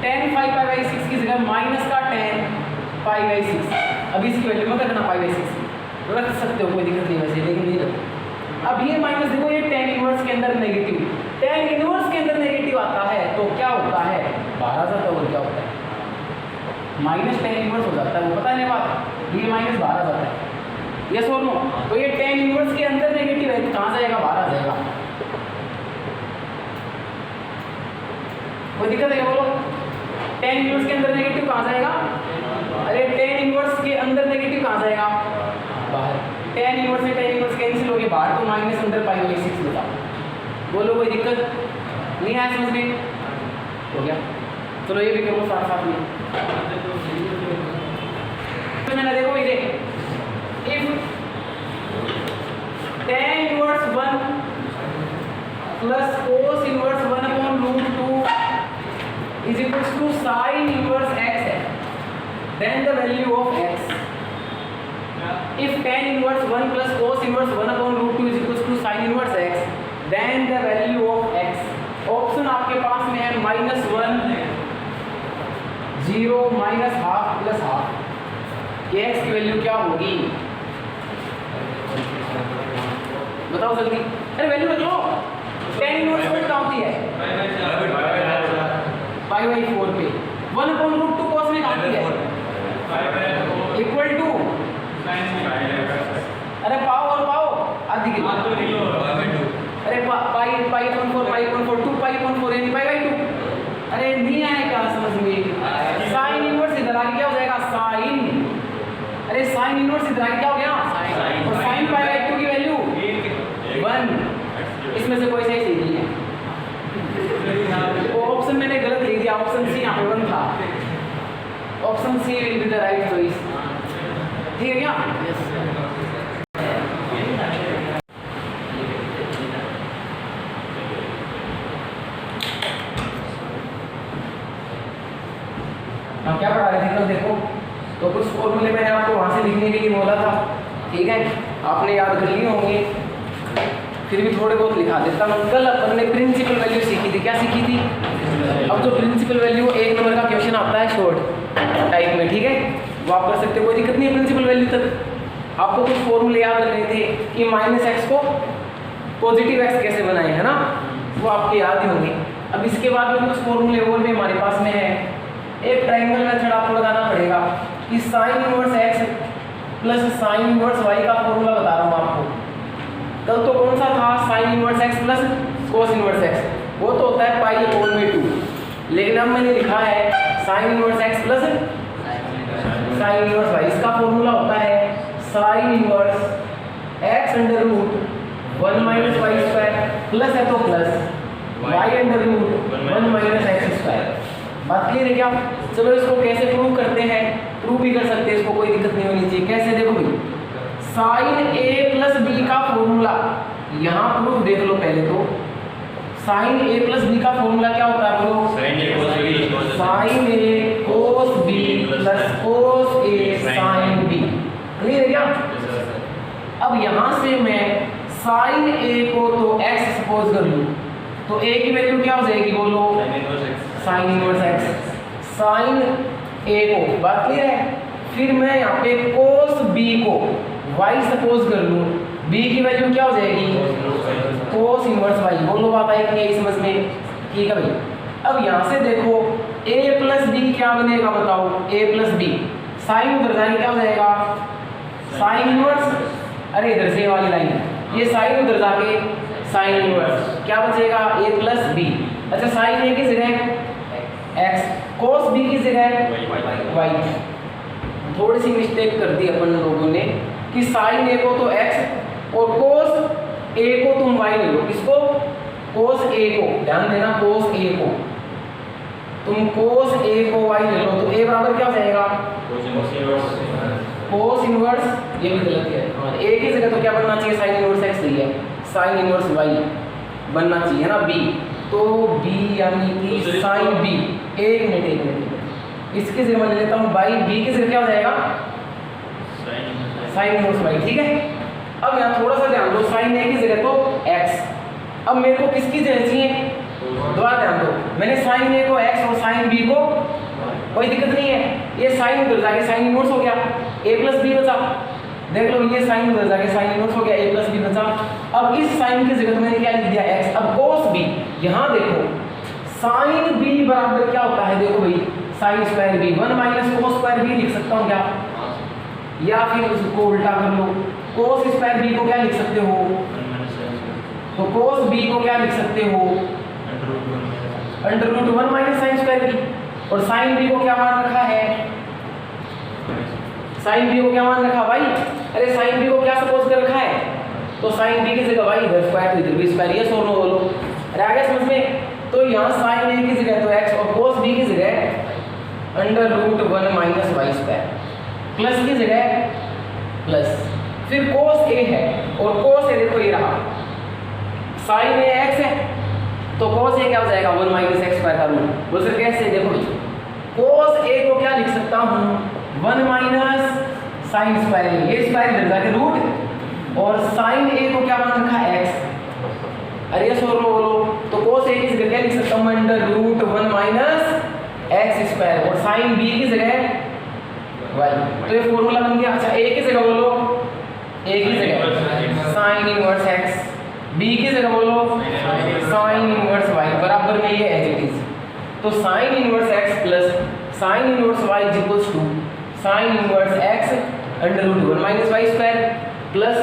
Speaker 1: tan 5 pi by 6 की जगह माइनस का tan पाई बाई 6। अब इसकी वैल्यू मत रखना पाई बाई 6, रख सकते हो कोई दिक्कत नहीं वैसे, लेकिन नहीं रखो। अब ये माइनस देखो, ये tan इनवर्स के अंदर नेगेटिव, tan इनवर्स के अंदर नेगेटिव आता है तो क्या होता है? बाहर आ जाता है। और क्या होता है? माइनस tan इनवर्स हो जाता है, वो पता नहीं बात, ये माइनस बाहर आ जाता है। यस और नो? तो ये tan इनवर्स के अंदर नेगेटिव है, कहाँ जाएगा? बाहर आ जाएगा। कोई दिक्कत है क्या? बोलो। tan इनवर्स के अंदर नेगेटिव कहाँ जाएगा? अरे tan इनवर्स के अंदर नेगेटिव कहाँ जाएगा? बाहर। tan इनवर्स से tan इनवर्स कैंसिल हो गया, बाहर तो माइनस अंदर पाई बाई 6 बचा। बोलो कोई दिक्कत नहीं आया समझ में? हो गया। चलो ये भी करो साथ साथ में। तो मैंने देखो ये if tan inverse 1 plus cos inverse 1 upon root 2 is equals to sin inverse x है, then the value of x. If tan inverse 1 plus cos inverse 1 upon root 2 is equals to sin inverse x, then the value of x. Option आपके पास में है -1, 0, -½ plus half. ये x की value क्या होगी? बताओ जल्दी। अरे वैल्यू रख लो। tan इनवर्स क्या होती है? पाई बाई 4 पे 1 अपॉन रूट 2 cos में आती है इक्वल टू, अरे पाओ और पाओ आधी किलो, अरे pi upon 4 pi upon 4 2 pi upon 4 यानी पाई बाई 2 अरे साइन इनवर्स इधर आके क्या हो गया,
Speaker 2: Sin।
Speaker 1: और साइन पाई बाई 2 की वैल्यू 1, इसमें से कोई सही चीज नहीं है। वो ऑप्शन मैंने गलत लिख दिया, ऑप्शन सी यहाँ पे 1 था, option C will be the right choice. ठीक है क्या? हम क्या पढ़ा रहे थे कल देखो, तो कुछ फॉर्मूले मैंने आपको वहाँ से लिखने के लिए बोला था, ठीक है, आपने याद कर लिए होंगे, फिर भी थोड़े बहुत लिखा देता हूँ। कल अपन ने प्रिंसिपल वैल्यू सीखी थी, क्या सीखी थी? अब जो प्रिंसिपल वैल्यू 1 नंबर का क्वेश्चन आता है शॉर्ट टाइप में, ठीक है, वो आप कर सकते हो, कोई दिक्कत नहीं है। प्रिंसिपल वैल्यू तक आपको कुछ फॉर्मूले याद रखने थे कि -x को पॉजिटिव x कैसे बनाए, है ना, वो आपके याद ही होंगे। अब इसके बाद में कुछ फॉर्मूले और भी हमारे पास में है। एक ट्रायंगल मेथड आपको लगाना पड़ेगा कि sign inverse x plus sine inverse y का फॉर्मूला बता रहा हूँ आपको। कल तो कौन सा था, sign inverse x plus cos inverse x, वो तो होता है पाई अपॉन में 2, लेकिन अब मैंने लिखा है sine inverse x plus sine inverse y। इसका फॉर्मूला होता है sine inverse x under root 1 minus Y square plus है तो plus y under root 1 minus X square. बात क्लियर है क्या? चलो इसको कैसे प्रूव करते हैं, प्रूव भी कर सकते हैं, इसको कोई दिक्कत नहीं होनी चाहिए। कैसे? देखो भाई, साइन a प्लस बी का फॉर्मूला, यहाँ प्रूफ देख लो पहले तो। साइन a प्लस बी का फॉर्मूला क्या होता है बोलो?
Speaker 2: Sine a
Speaker 1: cos B plus cos a sine b। Clear है क्या? अब यहाँ से मैं साइन a को तो x सपोज कर लूँ, तो a की वैल्यू क्या हो जाएगी बोलो? Sine inverse x। Sine a को, बात क्लियर है? फिर मैं यहाँ पे कोस b को y सपोज कर लूँ, b की वैल्यू क्या हो जाएगी? Cos inverse y। बोलो बात आई कि नहीं समझ में? ठीक है भाई। अब यहाँ से देखो a प्लस बी क्या बनेगा बताओ? a प्लस बी, साइन उधर जाएगा क्या हो जाएगा? साइन इनवर्स, अरे इधर से वाली लाइन, ये साइन उधर जाके साइन इनवर्स, क्या बचेगा? a plus B. अच्छा, साइन a की जगह x, कोस b की जगह y। थोड़ी सी मिस्टेक कर दी अपन लोगों ने कि साइन a को तो x और कोस a को तुम y ले लो। किसको? कोस a को, ध्यान देना, कोस a को तुम कोस a को y ले लो, तो a बराबर क्या हो जाएगा? कोस इनवर्स, ये भी गलत है, a की जगह तो क्या बनना चाहिए? साइन इनवर्स x सही है, साइन इनवर्स y बनना चाहिए ना b, तो b यानी कि साइन b। एक मिनट, इसकी जगह मैं ले लेता हूँ बाई, b की जगह क्या हो जाएगा? Sign inverse y। ठीक है, अब यहाँ थोड़ा सा ध्यान दो, साइन a की जगह तो x, अब मेरे को किसकी जगह चाहिए? दोबारा ध्यान दो, मैंने साइन a को x और साइन b को, कोई दिक्कत नहीं है, ये साइन उधर जाके साइन इनवर्स हो गया, a प्लस b बचा। देख लो, ये साइन उधर जाके साइन इनवर्स हो गया, a प्लस b बचा। अब इस साइन की जगह तो मैंने क्या लिख दिया? x। अब कोस b, यहाँ देखो साइन b बराबर क्या होता है? देखो भाई, sign square b, 1 minus cos square b लिख सकता हूँ क्या? या फिर उसको उल्टा कर लो, कोस स्क्वायर b को क्या लिख सकते हो? तो कोस b को क्या लिख सकते हो? Under root 1 minus sine square b। और साइन b को क्या मान रखा है? साइन b को क्या मान रखा भाई? अरे साइन b को क्या सपोज कर रखा है? तो साइन b की जगह भाई इधर स्क्वायर तो इधर भी स्क्वायर, ये सोनो बोलो। अरे आ गया समझ में? तो यहाँ साइन a की जगह तो x और कोस b की जगह under root 1 minus Y square, plus की जगह प्लस, फिर कोस a है और कोस a देखो ये रहा, साइन a x है तो कोस a क्या हो जाएगा? 1 माइनस एक्स स्क्वायर का रूट। बोल सर कैसे? देखो कोस a को क्या लिख सकता हूँ? 1 माइनस साइन स्क्वायर, ये स्क्वायर इधर जाके रूट, और साइन a को क्या मान रखा है? x। अरे सो बोलो, तो कोस a की जगह क्या लिख सकता हूँ? Under root 1 minus X square, और साइन b की जगह y। तो ये फॉर्मूला बन गया। अच्छा, a की जगह बोलो, a की जगह साइन इनवर्स x, b की जगह बोलो साइन इनवर्स y, बराबर में ये एज इट इज। तो sine inverse x plus sine inverse y is equals to sine inverse x under root 1 minus Y square plus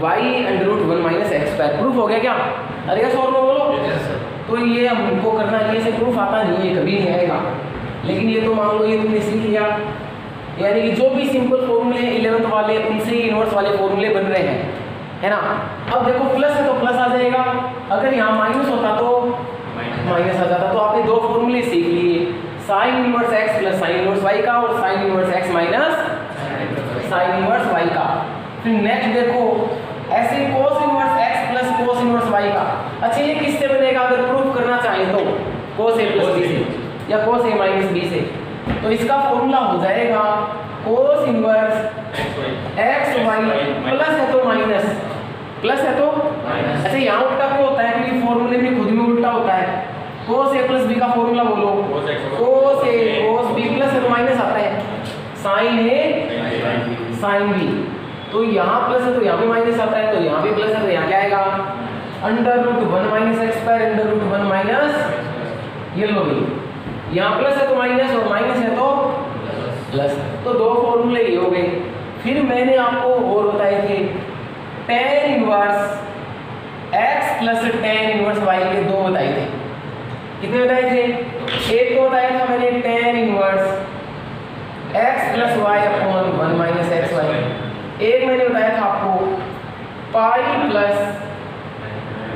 Speaker 1: y under root 1 minus X square. Proof हो गया क्या? अरे yes और no बोलो। तो ये हमको करना है, ये से प्रूफ आता नहीं है, कभी नहीं आएगा, लेकिन ये तो मान लो ये तुमने सीख लिया, यानी कि जो भी सिंपल फॉर्मूले हैं 11th वाले उनसे ही इनवर्स वाले फॉर्मूले बन रहे हैं, है ना। अब देखो प्लस है तो प्लस आ जाएगा, अगर यहाँ माइनस होता तो माइनस आ जाता। तो आपने दो फॉर्मूले सीख लिए, sine inverse x plus sine inverse Y का और sine inverse X minus sine inverse Y का। फिर नेक्स्ट देखो ऐसे cos inverse x plus cos inverse Y का। अच्छा ये किससे बनेगा, अगर प्रूफ करना चाहें तो कोस ए प्लस बी से या कोस ए माइनस बी से। तो इसका फॉर्मूला हो जाएगा cos inverse X Y plus है तो माइनस, प्लस है तो अच्छा यहाँ उल्टा क्यों होता है, क्योंकि फॉर्मूले में खुद में उल्टा होता है। कोस ए प्लस बी का फॉर्मूला बोलो, कोस ए कोस बी प्लस है तो माइनस आता है, साइन ए साइन बी। तो यहाँ प्लस है तो यहाँ भी माइनस आता है, तो यहाँ भी प्लस है तो यहाँ क्या आएगा, under root 1 minus X square under root 1 minus ये लो भी, यहाँ प्लस है तो माइनस और माइनस है तो प्लस। तो दो फॉर्मूले ये हो गए। फिर मैंने आपको और बताए थे tan inverse x plus tan inverse y के दो बताए थे। कितने बताए थे, एक तो बताया था मैंने tan inverse x plus y upon 1 minus x y, एक मैंने बताया था आपको pi plus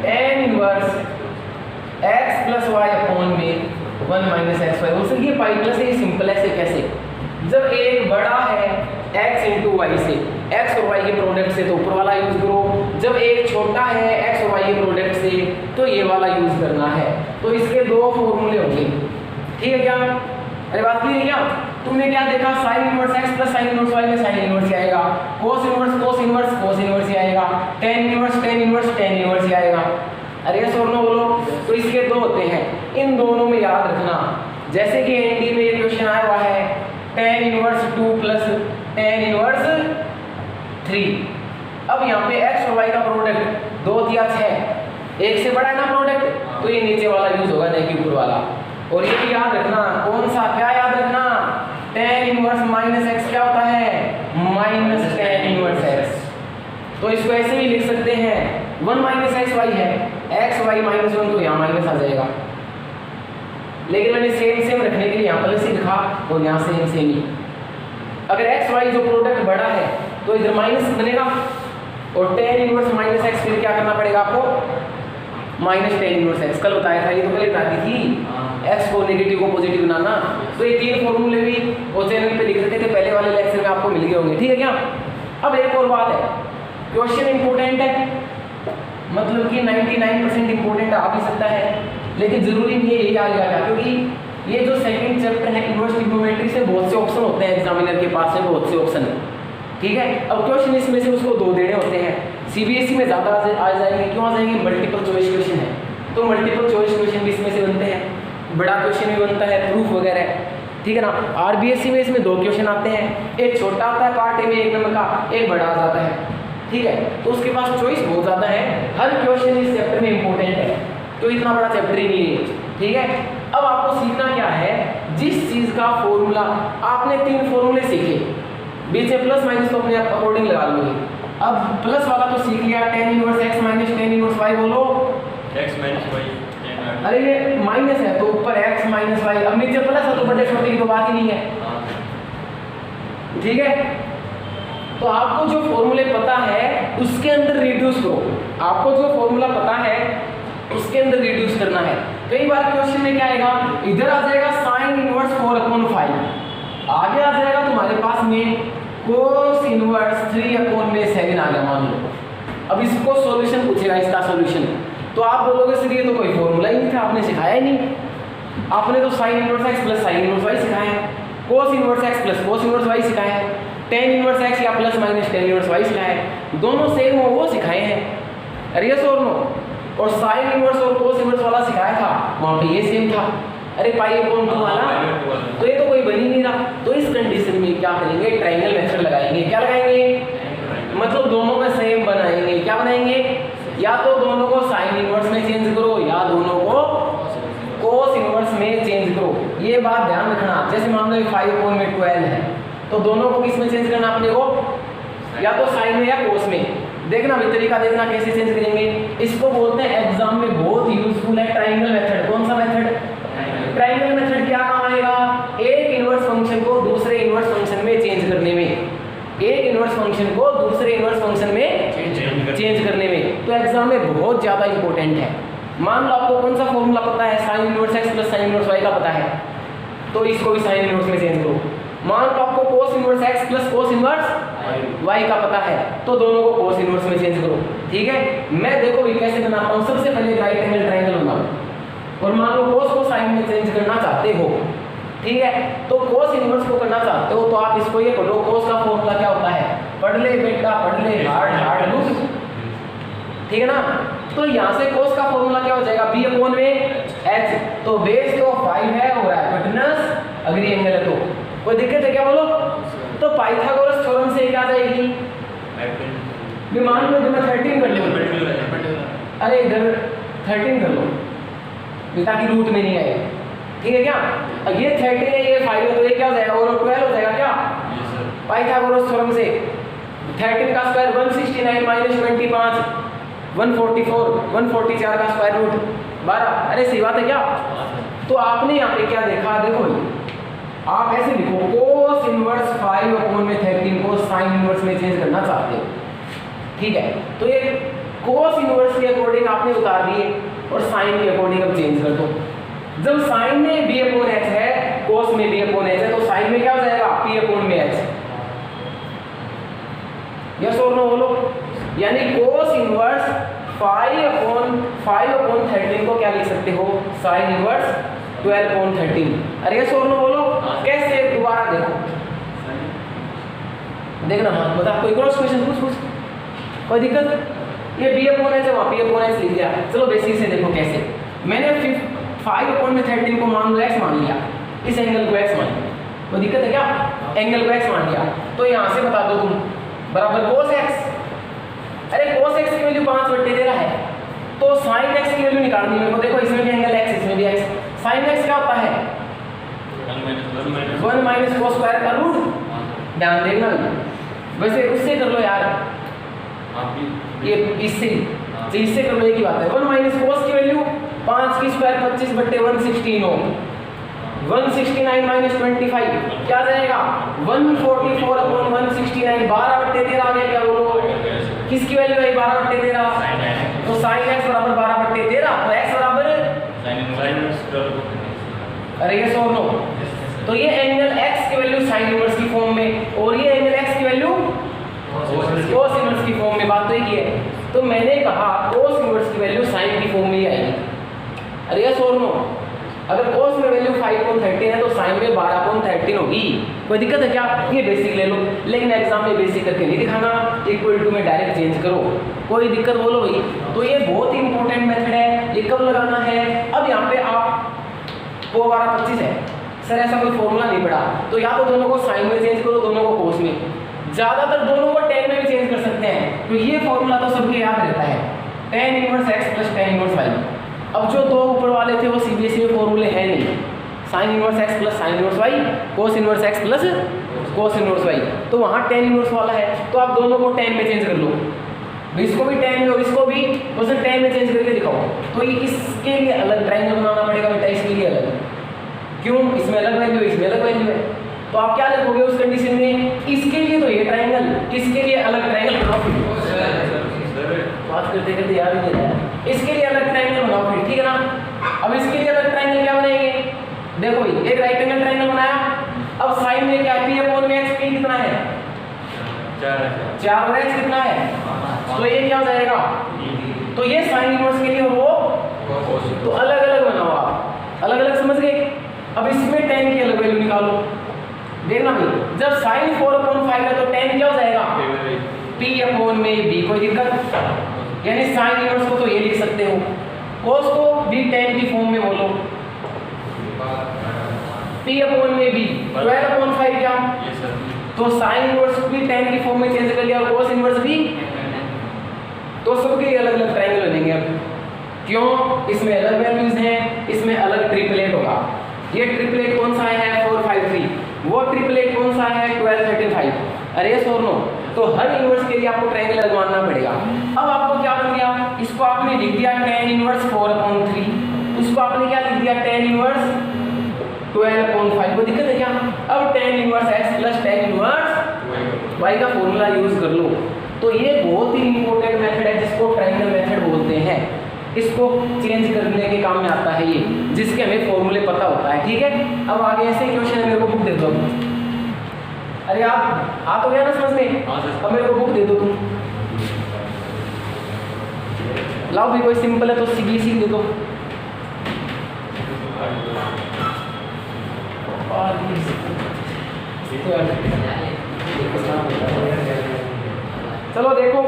Speaker 1: tan inverse x plus y upon में 1 माइनस एक्स वाई। उससे ये पाई प्लस है, ये सिंपल है, ऐसे कैसे, जब एक बड़ा है x इंटू वाई से, x और y के प्रोडक्ट से तो ऊपर वाला यूज करो, जब एक छोटा है x और y के प्रोडक्ट से तो ये वाला यूज करना है। तो इसके दो फॉर्मूले होंगे, ठीक है क्या, अरे बात क्लियर है क्या। तुमने क्या देखा, sine inverse x plus sine inverse y में साइन इनवर्स ही आएगा, cos inverse cos inverse cos inverse ही आएगा, tan inverse tan inverse tan inverse ही आएगा। अरे यस और नो बोलो। तो इसके दो होते हैं, इन दोनों में याद रखना, जैसे कि एनडी में ये क्वेश्चन आया हुआ है tan inverse 2 plus tan inverse 3। अब यहाँ पे x और y का प्रोडक्ट 2 दिया 6, एक से बड़ा है ना प्रोडक्ट, तो ये नीचे वाला यूज होगा नहीं कि ऊपर वाला। और ये भी याद रखना, कौन सा, क्या याद रखना, tan इनवर्स माइनस एक्स क्या होता है, माइनस tan इनवर्स एक्स। तो इसको ऐसे भी लिख सकते हैं 1 माइनस एक्स वाई है, एक्स वाई माइनस 1 तो यहाँ माइनस आ जाएगा, लेकिन मैंने सेम सेम रखने के लिए यहाँ प्लस ही लिखा और यहाँ सेम सेम ही। अगर एक्स वाई जो प्रोडक्ट बड़ा है तो इधर माइनस बनेगा और tan इनवर्स माइनस एक्स फिर क्या करना पड़ेगा आपको, माइनस tan इनवर्स एक्स। कल बताया था, ये तो कल बताती थी एक्स को नेगेटिव को पॉजिटिव बनाना। तो ये तीन फॉर्मूले भी वो चैनल पे लिख रखे थे, पहले वाले लेक्चर में आपको मिल गए होंगे, ठीक है क्या। अब एक और बात है, क्वेश्चन इंपॉर्टेंट है, मतलब कि 99% इंपॉर्टेंट आ भी सकता है, लेकिन जरूरी नहीं है यही आ जाएगा, क्योंकि ये जो सेकंड चैप्टर है इनवर्स ट्रिग्नोमेट्री से बहुत से ऑप्शन होते हैं, एग्जामिनर के पास में बहुत से ऑप्शन है, ठीक है। अब क्वेश्चन इसमें से उसको 2 देने होते हैं, सीबीएसई में ज़्यादा आ जाएंगे, क्यों आ जाएंगे, मल्टीपल चॉइस क्वेश्चन है, तो मल्टीपल चॉइस क्वेश्चन भी इसमें से बनते हैं, बड़ा क्वेश्चन भी बनता है, प्रूफ वगैरह, ठीक है ना। आरबीएसई में इसमें 2 क्वेश्चन आते हैं, एक छोटा आता है पार्ट ए में 1 नंबर का, एक बड़ा आ जाता है, ठीक है। तो उसके पास चॉइस बहुत ज़्यादा है, हर क्वेश्चन इस चैप्टर में इंपॉर्टेंट है, तो इतना बड़ा चैप्टर ही नहीं है, ठीक है। अब आपको सीखना क्या है, जिस चीज़ का फॉर्मूला आपने 3 फॉर्मूले सीखे, बीच में प्लस माइनस तो अपने अकॉर्डिंग लगा लोगे। अब प्लस वाला तो सीख लिया, tan inverse x minus tan inverse y, बोलो
Speaker 2: x माइनस y।
Speaker 1: अरे ये माइनस है तो ऊपर x माइनस y, अब नीचे प्लस है तो बड़े छोटे की तो बात ही नहीं है, ठीक है। तो आपको जो फॉर्मूले पता है उसके अंदर रिड्यूस करो, आपको जो फॉर्मूला पता है उसके अंदर रिड्यूस करना है। कई बार क्वेश्चन में क्या आएगा, इधर आ जाएगा साइन इनवर्स 4/5, आगे आ जाएगा तुम्हारे पास में कोस इनवर्स 3/7 आ गया मान लो। अब इसको सॉल्यूशन पूछेगा, इसका सॉल्यूशन, तो आप बोलोगे सर ये तो कोई फॉर्मूला ही नहीं था, आपने सिखाया ही नहीं, आपने तो sine inverse x plus sine inverse y सिखाया है, cos inverse x plus cos inverse y सिखाया है, tan इनवर्स x या plus minus tan inverse y सिखाया है, दोनों सेम हो वो सिखाए हैं, अरे यस और नो। और साइन इनवर्स और कोस इनवर्स वाला सिखाया था, वहाँ पे ये सेम था, अरे पाई अपॉन 2 वाला, तो ये तो कोई बन ही नहीं रहा। तो इस कंडीशन में क्या करेंगे, ट्रायंगल मेथड लगाएंगे, क्या लगाएंगे, मतलब दोनों में सेम बनाएंगे, क्या बनाएंगे, या तो दोनों को साइन इनवर्स में चेंज करो या दोनों को कोस इनवर्स में चेंज करो। ये बात ध्यान रखना, जैसे मान लो 5/12 है तो दोनों को किस में चेंज करना अपने को, या तो साइन में या कोस में। देखना भाई तरीका देखना कैसे चेंज करेंगे, इसको बोलते हैं एग्जाम में बहुत यूजफुल है ट्रायंगल मेथड। कौन सा मेथड, ट्रायंगल मेथड क्या काम आएगा, एक इनवर्स फंक्शन को दूसरे इनवर्स फंक्शन में चेंज ज़्यादा इंपॉर्टेंट है। मान लो आपको कौन सा फॉर्मूला पता है, sine inverse x plus sine inverse Y का पता है, तो इसको भी साइन इनवर्स में चेंज करो। मान लो आपको cos inverse x plus cos inverse Y का पता है, तो दोनों को कोस इनवर्स में चेंज करो। ठीक है, मैं देखो ये कैसे बनाता हूँ। सबसे पहले राइट एंगल ट्रायंगल बनाओ और मान लो कोस को साइन में चेंज करना चाहते हो, ठीक है, तो कोस इनवर्स को करना चाहते हो तो आप इसको ये पढ़ो, कोस का फॉर्मूला क्या होता है, पढ़ ले बेटा पढ़ ले, हार्ड हार्ड लुक, ठीक है ना। तो यहाँ से कोस का फॉर्मूला क्या हो जाएगा, बी अपॉन में एच, तो बेस तो 5 है और हाइपोटेनस अग्री एंगल है, तो कोई दिक्कत है क्या बोलो। तो पाइथागोरस थ्योरम से क्या जाएगी, मान लो मैं 13 कर लूँ, अरे इधर 13 कर लो ताकि रूट में नहीं आए, ठीक है क्या। ये 13 है ये 5 है, तो ये क्या हो जाएगा, और 12 हो जाएगा क्या पाइथागोरस थ्योरम से। 13 का स्क्वायर 169 माइनस 25 144, 144 का स्क्वायर रूट 12। अरे सही बात है क्या। तो आपने यहाँ पे क्या देखा, देखो आप ऐसे लिखो कोस इनवर्स 5 अपॉन में 13 को साइन इनवर्स में चेंज करना चाहते हो, ठीक है। तो ये कोस इनवर्स के अकॉर्डिंग आपने उतार दिए और साइन के अकॉर्डिंग अब चेंज कर दो। जब साइन में बी अपॉन एच है, कोस में बी अपॉन एच है, तो साइन में क्या हो जाएगा, पी अपॉन में एच। यस और नो बोलो। यानी कोस इनवर्स 5 अपॉन 13 को क्या लिख सकते हो, साइन इनवर्स 12 अपॉन 13। अरे यस और नो बोलो। कैसे, दोबारा देखो, देखना हाँ बता, कोई क्रॉस क्वेश्चन पूछ, कोई दिक्कत। ये बी अपॉन एच है, वहाँ पी अपॉन एच लिख दिया। चलो बेसिक से देखो कैसे। मैंने 5 अपॉन में 13 को मान लो एक्स मान लिया, इस एंगल को एक्स मान लिया, कोई दिक्कत है क्या, एंगल को एक्स मान लिया। तो यहाँ से बता दो तुम बराबर कोस एक्स। अरे कोस एक्स की वैल्यू 5/13 है, तो साइन एक्स की वैल्यू निकालनी है मेरे को। देखो इसमें भी एंगल एक्स, इसमें भी एक्स। साइन एक्स क्या होता है, 1 माइनस कोस स्क्वायर का रूट। ध्यान देना, वैसे उससे कर लो यार, ये इससे कर लो, एक ही बात है। 1 माइनस कोस की वैल्यू 5 की स्क्वायर 25/116 हो, 169 माइनस 25 क्या जाएगा, 144 अपॉन 169, 12/13 आ गया। क्या बोलो, किसकी वैल्यू है 12/13, तो साइन एक्स बराबर 12/13, तो एक्स बराबर अरे ये सो नो। तो ये एंगल एक्स की वैल्यू साइन इनवर्स की फॉर्म में और ये एंगल एक्स की वैल्यू कोस इनवर्स की फॉर्म में, बात तो एक ही है। तो मैंने कहा कोस इनवर्स की वैल्यू साइन की फॉर्म में ही आएगी। अरे यस और नो। अगर कोस में वैल्यू 5/13 है तो साइन में 12/13 होगी, कोई दिक्कत है क्या। ये बेसिक ले लो, लेकिन एग्जाम में बेसिक करके नहीं दिखाना, इक्वल टू में डायरेक्ट चेंज करो, कोई दिक्कत बोलो भाई। तो ये बहुत ही इंपॉर्टेंट मेथड है, ये कब लगाना है। अब यहाँ पे आप को 12/25 है सर, ऐसा कोई फॉर्मूला नहीं पड़ा, तो या तो दोनों को साइन में चेंज करो, दोनों को कोस में, ज़्यादातर दोनों को tan में भी चेंज कर सकते हैं, तो ये फॉर्मूला तो सबके याद रहता है, tan inverse x plus tan inverse y। अब जो दो ऊपर वाले थे वो CBSE में फॉर्मूले हैं नहीं, sign inverse x plus sine inverse y, cos inverse x plus cos inverse y, तो वहाँ tan इनवर्स वाला है, तो आप दोनों को tan में चेंज कर लो, इसको भी tan में और इसको भी बस tan में चेंज करके दिखाओ। तो ये इसके लिए अलग ट्रायंगल बनाना पड़ेगा बेटा, इसके लिए अलग, क्यों, इसमें अलग वैल्यू है, इसमें अलग वैल्यू है, तो आप क्या लिखोगे उस कंडीशन में, इसके लिए तो ये ट्रायंगल, इसके लिए अलग ट्रायंगल बनाओ। बात करते करते याद नहीं रहा, इसके लिए अलग ट्रायंगल बनाओ फिर, ठीक है ना। अब इसके लिए अलग ट्रायंगल क्या बनाएंगे, देखो भाई एक राइट एंगल ट्रायंगल बनाया, अब साइन में क्या p अपॉन में x, p कितना है 4 और h कितना है, तो ये क्या हो जाएगा, तो ये साइन इनवर्स के लिए और वो, तो अलग अलग बनाओ आप, अलग अलग समझ गए। अब इसमें tan की अलग वैल्यू निकालो, देखना भाई जब साइन 4/5 है तो tan क्या हो जाएगा p अपॉन में b, कोई दिक्कत, यानी साइन इनवर्स को तो ये लिख सकते हो, cos को भी tan की फॉर्म में बोलो, p अपॉन में b 12/5 क्या, तो साइन इनवर्स भी tan की फॉर्म में चेंज कर लिया और cos इनवर्स भी, तो सबके अलग अलग ट्रायंगल बनेंगे। अब क्यों, इसमें अलग वैल्यूज हैं, इसमें अलग ट्रिपलेट होगा। ये ट्रिपलेट कौन सा है 4 5 3, वो ट्रिपलेट कौन सा है 12 13 5। अरे यस और नो, तो हर इनवर्स के लिए आपको ट्रायंगल लगवाना पड़ेगा। अब आपको क्या बन गया, इसको आपने लिख दिया tan इनवर्स 4/3, उसको आपने क्या लिख दिया tan इनवर्स 12/5, कोई दिक्कत है क्या। अब tan inverse x plus tan inverse y का फॉर्मूला यूज कर लो, तो ये बहुत ही इंपॉर्टेंट मेथड है जिसको ट्रायंगल मेथड बोलते हैं। इसको चेंज करने के काम में आता है ये, जिसके हमें फॉर्मूले पता होता है। ठीक है, अब आगे ऐसे क्वेश्चन है, मेरे को बुक दे दो। अरे आप आ तो गया ना समझ में, अब मेरे को बुक दे दो तुम। लाओ भी, कोई सिंपल है तो सीबीएसई दे दो। चलो देखो,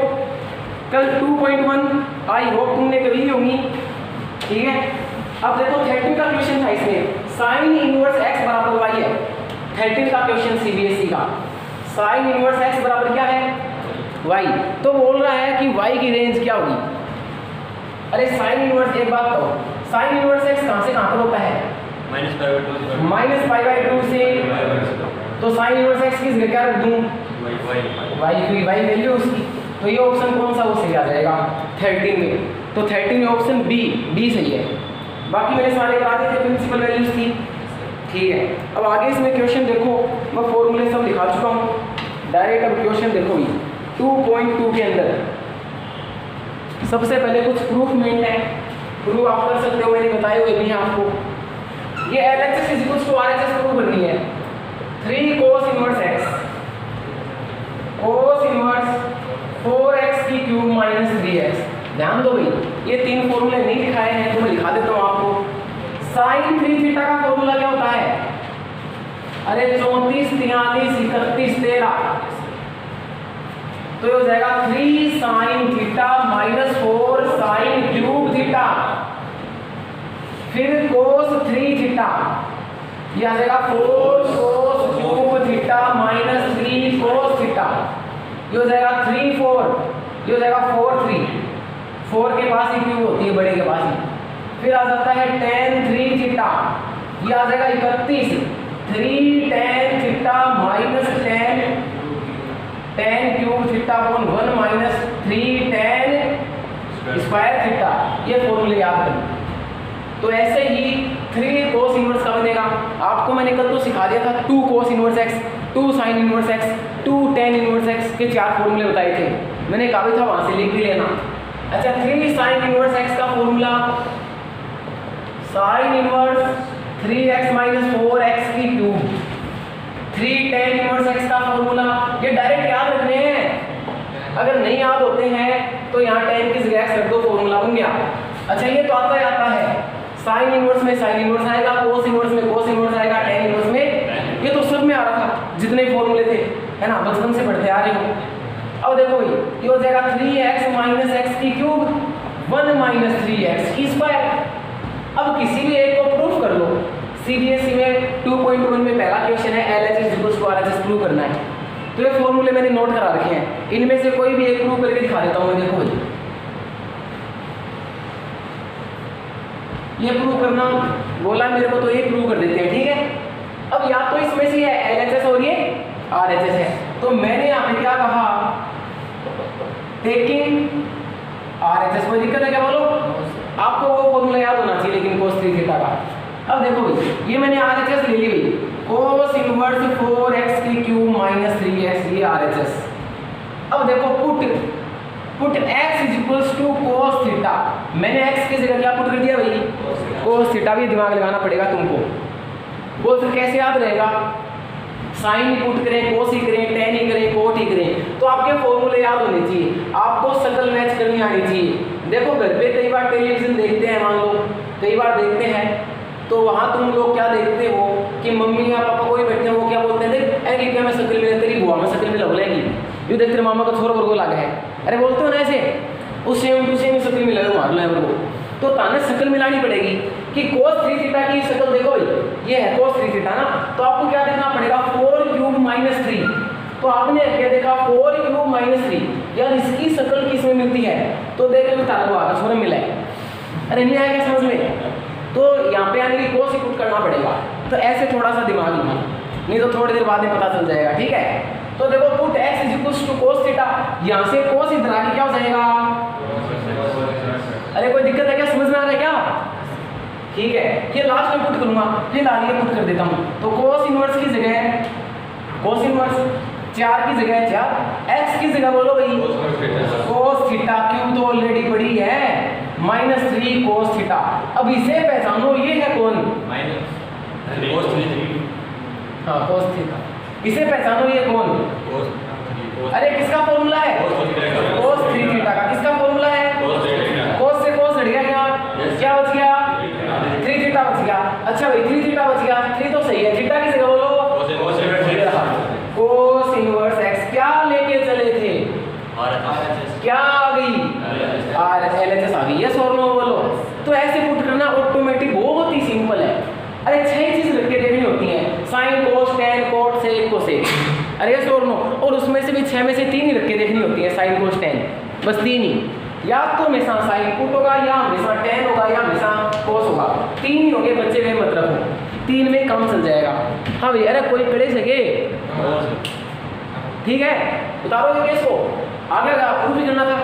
Speaker 1: कल 2.1 आई होप तुमने करी ही होंगी। ठीक है, अब देखो 13 का क्वेश्चन था इसमें, साइन इनवर्स x बराबर y है। 13 का क्वेश्चन सीबीएसई का, साइन इनवर्स x बराबर क्या है, y। तो बोल रहा है कि y की रेंज क्या होगी। अरे साइन इनवर्स, एक बात कहो, साइन इनवर्स x कहाँ से कहाँ तक होता है, -π/2 से। तो साइन इनवर्स x की जगह क्या रख दूँ, y वैल्यू उसकी। तो ये ऑप्शन कौन सा वो सही आ जाएगा 13 में। तो 13 में ऑप्शन बी सही है। बाकी मैंने सारे करा दिए थे, प्रिंसिपल वैल्यूज थी। ठीक है, अब आगे इसमें क्वेश्चन देखो, मैं फॉर्मूले सब लिखा चुका हूँ। डायरेक्ट अब क्वेश्चन देखो भी 2.2 के अंदर सबसे पहले कुछ प्रूफ मेंट है, प्रूफ आप कर सकते हो, मैंने बताए हुए भी हैं आपको। ये LHS equals to RHS proof करनी है। 3 cos inverse x cos inverse 4x की क्यूब माइनस 3x। ध्यान दो भाई, ये 3 फॉर्मूले नहीं लिखाए हैं तो मैं लिखा देता हूँ आपको। साइन 3 थीटा का फॉर्मूला क्या होता है, अरे 34 43 31 13। तो ये हो जाएगा 3 sine theta minus 4 sine cube theta, फिर कोस 3 थीटा, ये आ जाएगा 4 cos cube theta minus 3 cos theta. ये हो जाएगा 3 4, ये हो जाएगा 4 3, 4 के पास ही क्यूब होती है, बड़े के पास ही। फिर आ जाता है tan 3 थीटा, ये आ जाएगा 31, 3 tan theta minus tan cube theta upon 1 minus 3 tan square theta. ये फॉर्मूले याद करें। तो ऐसे ही 3 cos इनवर्स का बनेगा। आपको मैंने कल तो सिखा दिया था 2 cos inverse x, 2 sin inverse x, 2 tan inverse x के 4 फॉर्मूले बताए थे। मैंने कहा भी था वहां से लिख भी लेना। अच्छा, 3 sin इनवर्स x का formula, sin inverse 3x minus 4x की क्यूब, 3 tan इनवर्स x का फॉर्मूला। ये डायरेक्ट याद रखने हैं, अगर नहीं याद होते हैं तो यहाँ tan की जगह x रख दो, फॉर्मूला बन गया। अच्छा, ये तो आता है, साइन इनवर्स में साइन इनवर्स आएगा, कोस इनवर्स में कोस इनवर्स आएगा, tan इनवर्स में, ये तो सब में आ रहा था जितने फॉर्मूले थे, है ना, बचपन से पढ़ते आ रहे हो। अब देखो भाई, ये हो जाएगा 3x माइनस x की क्यूब 1 माइनस 3x की स्क्वायर। अब किसी भी एक को प्रूफ कर लो। सीबीएसई में 2.1 में पहला क्वेश्चन है LHS equals to RHS prove करना है। तो ये फॉर्मूले मैंने नोट करा रखे हैं, इनमें से कोई भी एक प्रूव करके दिखा देता हूँ मैं। देखो भाई, ये प्रूव करना बोला मेरे को, तो ये प्रूव कर देते हैं। ठीक है, अब या तो इसमें से है LHS और ये RHS है, तो मैंने यहाँ पे क्या कहा, टेकिंग RHS। कोई दिक्कत है क्या, बोलो। आपको वो फॉर्मूला याद होना चाहिए लेकिन cos 3 थीटा का। अब देखो भाई, ये मैंने RHS ले ली भाई, cos इनवर्स 4x की क्यूब माइनस 3x, ये RHS। अब देखो put x is equals to cos theta, मैंने x की जगह क्या पुट कर दिया भाई, cos थीटा। भी दिमाग लगाना पड़ेगा तुमको। वो फिर कैसे याद रहेगा, साइन ही पुट करें, cos ही करें, tan ही करें, cot ही करें, तो आपके फॉर्मूले याद होने चाहिए, आपको शकल मैच करनी आनी चाहिए। देखो घर पे कई बार टेलीविजन देखते हैं, मान लो कई बार देखते हैं, तो वहाँ तुम लोग क्या देखते हो कि मम्मी या पापा कोई बैठे हैं, वो क्या बोलते हैं, देख ऐ क्या मैं शकल मिले, तेरी बुआ में शकल मिला बोलेगी, ये देख तेरे मामा का छोरा वर्गो लगा है, अरे बोलते हो ना ऐसे, उस सेम टू सेम शकल मिला मार लो वर्गो। तो ताने शकल मिलानी पड़ेगी कि cos 3 थीटा की शकल देखो भाई, ये है cos 3 थीटा ना, तो आपको क्या देखना पड़ेगा, 4 क्यूब माइनस 3। तो आपने क्या देखा, 4 क्यूब माइनस 3, यार इसकी शकल किस में मिलती है, तो देख लो तारा आगे छोरा मिला है, अरे नहीं आएगा समझ में, तो यहाँ पे आने की cos ही पुट करना पड़ेगा। तो ऐसे थोड़ा सा दिमाग लगाना, नहीं तो थोड़ी देर बाद ही पता चल जाएगा। ठीक है, तो देखो put x is equals to cos theta, यहाँ से cos इधर आके क्या हो जाएगा, अरे कोई दिक्कत है क्या, समझ में आ रहा है क्या, ठीक है, ये लास्ट में पुट करूंगा, फिर आगे पुट कर देता हूँ। तो cos इनवर्स की जगह cos इनवर्स 4 की जगह 4, x की जगह बोलो भाई cos थीटा, क्यों तो ऑलरेडी पड़ी है -3 cos थीटा। अब इसे पहचानो, ये है कौन? हाँ cos थीटा। इसे पहचानो, ये कौन? अरे किसका फॉर्मूला है? cos 3 थीटा का। किसका फॉर्मूला है? cos से cos हट गया, क्या बच गया? 3 थीटा बच गया। अच्छा भाई 3 थीटा बच गया, 3 तो सही है, थीटा की जगह बोलो cos इनवर्स x। क्या लेके चले थे? क्या आ गई? LHS आ गई। यस और नो बोलो। तो ऐसे पुट करना ऑटोमेटिक बहुत ही सिंपल है। अरे 6 चीज रख के देखनी होती है, sin cos tan cot sec cosec। अरे यस और नो। और उसमें से भी 6 में से 3 ही रख के देखनी होती है, sin cos tan, बस 3 ही। या तो हमेशा sin पुट होगा, या हमेशा tan होगा, या हमेशा cos होगा। 3 ही होंगे, बच्चे में मतलब 3 में काम चल जाएगा। हाँ भाई, अरे कोई कड़े सके, ठीक है उतारोगे केस को, आगे प्रूफ भी करना था,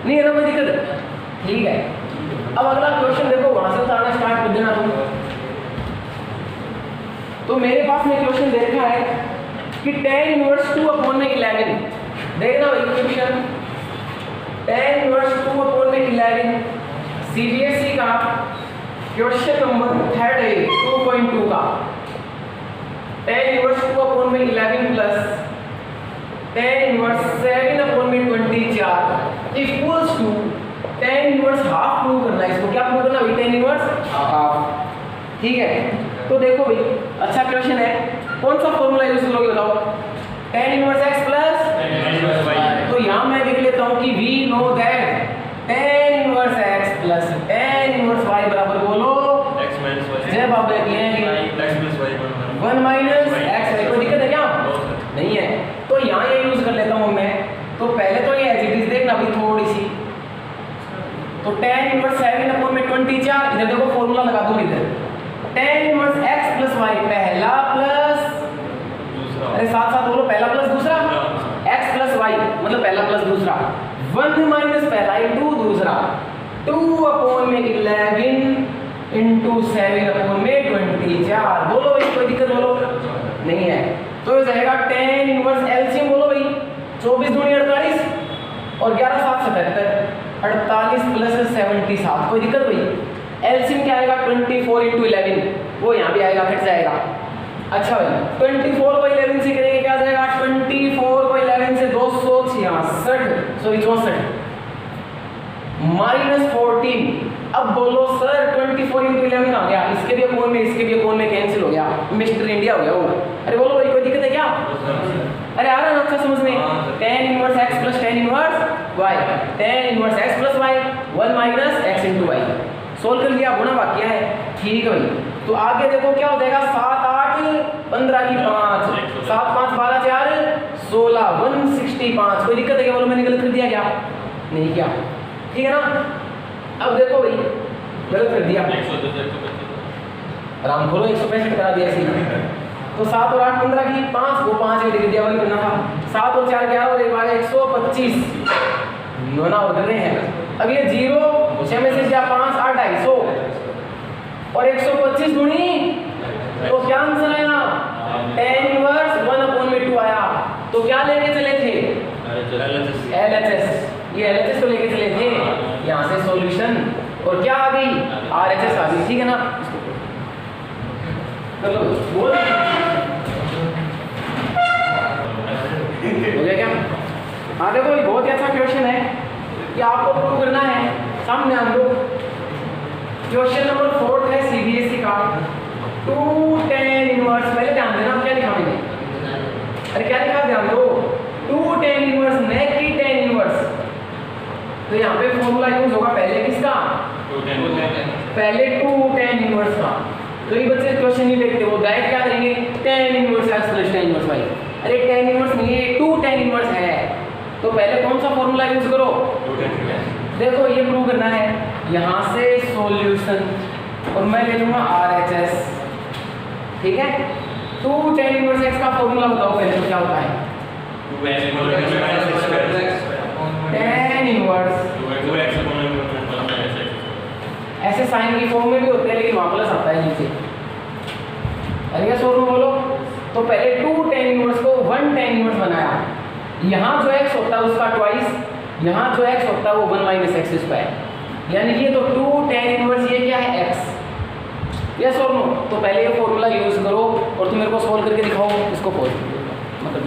Speaker 1: नहीं है ना कोई दिक्कत? ठीक है। अब अगला क्वेश्चन देखो, वहां से उतारना स्टार्ट कर देना तुम। तो मेरे पास में क्वेश्चन देखा है कि tan इनवर्स 2/11। देखना भाई क्वेश्चन, tan इनवर्स 2/11 सीबीएसई का क्वेश्चन नंबर 3 है 2.2 का। tan inverse 2/11 plus tan inverse 7/24 equals to tan inverse half prove करना है। इसको क्या प्रूव करना भाई? tan inverse half. ठीक है, तो देखो भाई अच्छा क्वेश्चन है, कौन सा फॉर्मूला यूज करोगे बताओ? tan इनवर्स x प्लस, तो यहाँ मैं देख लेता हूँ कि we know that tan inverse x plus tan inverse y बराबर बोलो जब आप ये 1 माइनस x है। कोई दिक्कत है क्या? नहीं है। तो यहाँ ये यूज कर लेता हूँ मैं। तो पहले तो ये एज इट इज देखना भाई थोड़ी सी। तो tan इनवर्स 7/24, इधर देखो फॉर्मूला लगा दूँ इधर, tan inverse x plus y पहला प्लस, अरे साथ साथ बोलो, पहला प्लस दूसरा, x प्लस y मतलब पहला प्लस दूसरा, 1 माइनस पहला इनटू दूसरा, 2/11 इंटू 7/24। बोलो भाई कोई दिक्कत बोलो? नहीं है। तो ये जाएगा tan इनवर्स एलसीएम बोलो भाई, 24 दूनी 48 और 11 7 77, 48 प्लस 77। कोई दिक्कत भाई? एलसीएम क्या आएगा? 24 इंटू 11, वो यहाँ भी आएगा, फिट जाएगा। अच्छा भाई 24 को 11 से करेंगे क्या जाएगा? 24 को 11 से 266, सॉरी 64 माइनस 14। अब बोलो सर 24 इंटू 11 आ गया, इसके भी कोण में इसके भी कोण में कैंसिल हो गया, मिस्टर इंडिया हो गया वो। अरे बोलो भाई कोई दिक्कत है क्या? अरे आ रहा है ना अच्छा समझ में? tan inverse x plus tan inverse y, tan inverse x plus y 1 minus x into y। Solve कर लिया, गुणा बाकी है। ठीक है भाई, तो आगे देखो क्या हो जाएगा? 7 8 15 की 5, 7 5 12 4 16, 165। कोई दिक्कत है क्या? बोलो मैंने गलत कर दिया क्या? नहीं किया, ठीक है ना? अब देखो भाई गलत कर दिया, आराम खोलो, 165 करा दिया इसी। तो 7 और 8 15 की 5, वो 5 में डिग्री दिया वही करना था। 7 और 4 11 और 1 आ गया 125, नोना और कर रहे हैं। अब ये 0 6 में से क्या 5 8 250 और 125 गुणी, तो क्या आंसर आया? tan इनवर्स 1/2 आया। तो क्या लेके चले थे? LHS। ये LHS को लेके चले थे, यहाँ से सॉल्यूशन, और क्या आ गई? RHS आ गई। ठीक है ना? चलो बोल हो गया क्या? हाँ देखो बहुत ही अच्छा क्वेश्चन है कि आपको प्रूव करना है। सामने हम लोग क्वेश्चन नंबर 4 है सीबीएसई का, 2 tan इनवर्स। पहले ध्यान देना क्या लिखा मैंने, अरे क्या लिखा ध्यान दो, 2 tan इनवर्स न कि tan इनवर्स। तो यहाँ पे फॉर्मूला यूज होगा पहले किसका? पहले 2 tan इनवर्स का। तो ये बच्चे क्वेश्चन नहीं देखते, वो डायरेक्ट क्या करेंगे? tan inverse x plus tan inverse y। अरे tan इनवर्स नहीं है, 2 tan इनवर्स है। तो पहले कौन सा फॉर्मूला यूज करो? देखो ये प्रूव करना है, यहाँ से सॉल्यूशन, और मैं ले लूँगा RHS। ठीक है? 2 tan इनवर्स x का फॉर्मूला बताओ पहले तो क्या होता है? tan इनवर्स ऐसे साइन की फॉर्म में भी होते हैं, लेकिन वहाँ प्लस आता है नीचे। अरे क्या सोनू बोलो? तो पहले 2 tan इनवर्स को 1 tan इनवर्स बनाया। यहाँ जो x होता है उसका ट्वाइस, यहाँ जो x होता है वो 1 माइनस एक्स स्क्वायर, यानी ये तो 2 tan इनवर्स ये क्या है x। यस और नो? तो पहले ये फॉर्मूला यूज करो और तुम मेरे को सोल्व करके दिखाओ इसको पॉज मतलब।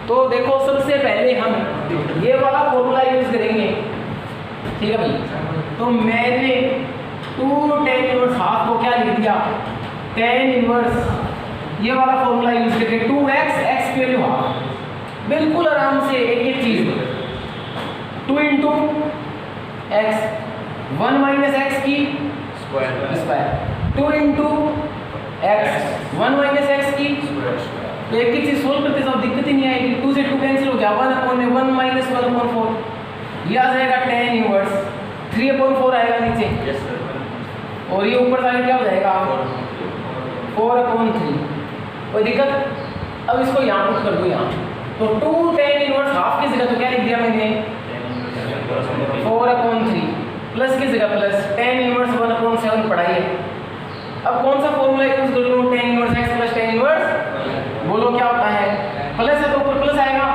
Speaker 1: तो देखो सबसे पहले हम ये वाला फॉर्मूला यूज करेंगे, ठीक है भाई। तो मैंने 2 tan इनवर्स हाफ को क्या लिख दिया, tan इनवर्स ये वाला फॉर्मूला यूज करके 2x x की वैल्यू हाफ, बिल्कुल आराम से एक एक चीज 2 इंटू एक्स 1 माइनस एक्स की square 2 into x 1 minus x की। तो एक ही चीज सोल्व करते सब दिक्कत ही नहीं आएगी। 2 से 2 कैंसिल हो गया, 1 माइनस 1/4 ये आ जाएगा tan इनवर्स, 3/4 आएगा नीचे।
Speaker 2: Yes sir.
Speaker 1: और ये ऊपर साइड क्या हो जाएगा 4/3। कोई दिक्कत? अब इसको यहाँ पुट कर दो यहाँ, तो 2 tan इनवर्स हाफ की जगह तो क्या लिख दिया मैंने 4/3 प्लस की जगह प्लस tan इनवर्स 1/7 पढ़ाई है। अब कौन सा फॉर्मूला यूज कर लूँ, tan inverse x plus tan inverse, बोलो क्या होता है, प्लस है तो ऊपर प्लस आएगा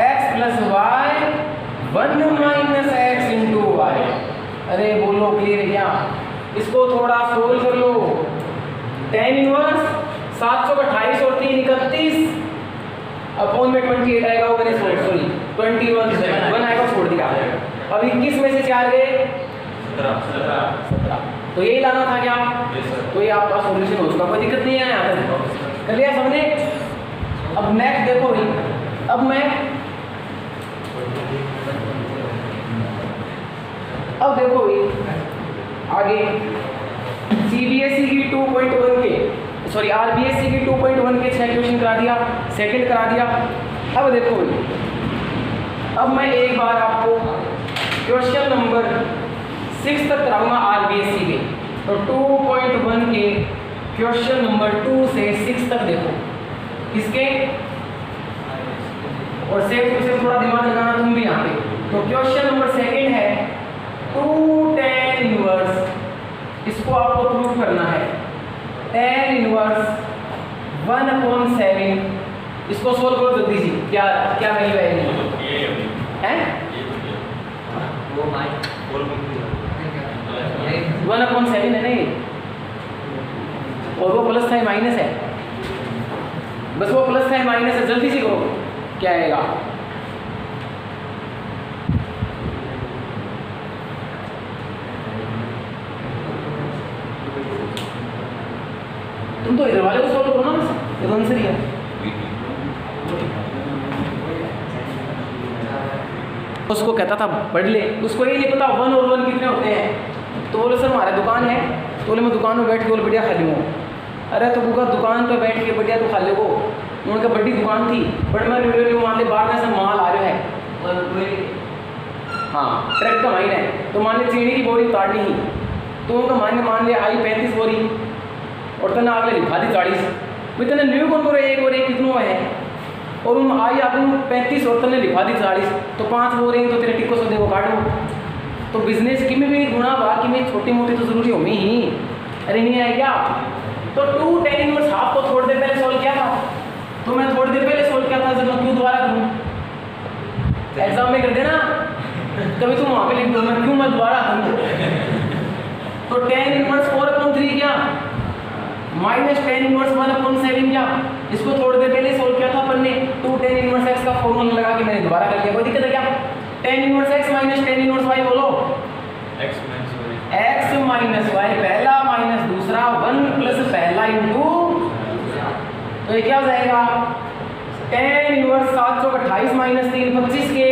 Speaker 1: x plus y 1 minus x into y. अरे बोलो क्लियर है क्या? इसको थोड़ा सोल्व कर लो। tan इनवर्स 728 और 3 31 अपॉन में 28 आएगा, वो मैंने सॉरी 21 1 आएगा छोड़ दिया। अब 21 में से 4 गए 17। तो यही लाना था क्या? तो ये आपका सॉल्यूशन हो चुका, कोई दिक्कत नहीं है यहाँ पर, कर लिया सबने। अब नेक्स्ट देखो भाई, अब देखो भाई आगे CBSE की 2.1 के सॉरी RBSE की 2.1 के 6 क्वेश्चन करा दिया, सेकंड करा दिया। अब देखो भाई, अब मैं एक बार आपको क्वेश्चन नंबर 6 तक कराऊंगा RBSE के। तो 2.1 के क्वेश्चन नंबर 2 से 6 तक देखो किसके, और सेफ से थोड़ा दिमाग लगाना तुम भी यहाँ पे। तो क्वेश्चन नंबर सेकंड है 2 tan इनवर्स, इसको आपको प्रूव करना है। tan इनवर्स 1/7, इसको सोल्व करो जल्दी सी, क्या क्या वैल्यू आएगी हैं 1/7 है नहीं, और वो प्लस था माइनस है, बस वो प्लस था माइनस है, जल्दी से करो क्या आएगा। तुम तो इधर वाले को सोल्व करो ना, ये आंसर ही है। उसको कहता था पढ़ ले, उसको ये नहीं पता 1 और 1 कितने होते हैं। तो बोले सर हमारे दुकान है, तो बोले मैं दुकान में बैठ के बोले बढ़िया खा लूँ। अरे तो बुका दुकान पे बैठ के बढ़िया तो खा ले वो, उनका बड़ी दुकान थी, बट मैं मान ले बाहर में से माल आ रहा है, हाँ ट्रक का माइन है, तो मान ले चीनी की बोरी उतारनी ही, तो उनका मान ले आई 35 बोरी और तने आगे लिखा दी 40, भाई तने न्यू कौन बोरे एक और एक कितनों है, और उन आई आप 35 और तने लिखा दी 40, तो 5 बोरे तो तेरे टिक्को से देखो काटो। तो बिजनेस की में भी गुणा बाकी में छोटी मोटी तो जरूरी हो ही, अरे नहीं है क्या। तो 2 tan इनवर्स हाफ को थोड़ी देर पहले सोल्व किया था, तो मैं थोड़ी देर पहले सोल्व किया था, जब मैं क्यों दोबारा करूँ, एग्जाम में कर देना कभी तुम वहाँ पे लिख दो मैं क्यों मैं दोबारा करूँ। तो tan इनवर्स 4/3 क्या माइनस tan इनवर्स 1/7 क्या, इसको थोड़ी देर पहले सोल्व किया था अपन ने। 2 tan इनवर्स x का फॉर्मूला लगा के मैंने दोबारा कर दिया, कोई दिक्कत है क्या। tan inverse x minus tan inverse y बोलो, x माइनस y पहला माइनस दूसरा 1 प्लस पहला इंटू, तो ये क्या हो जाएगा tan इनवर्स 728 माइनस 3 25 के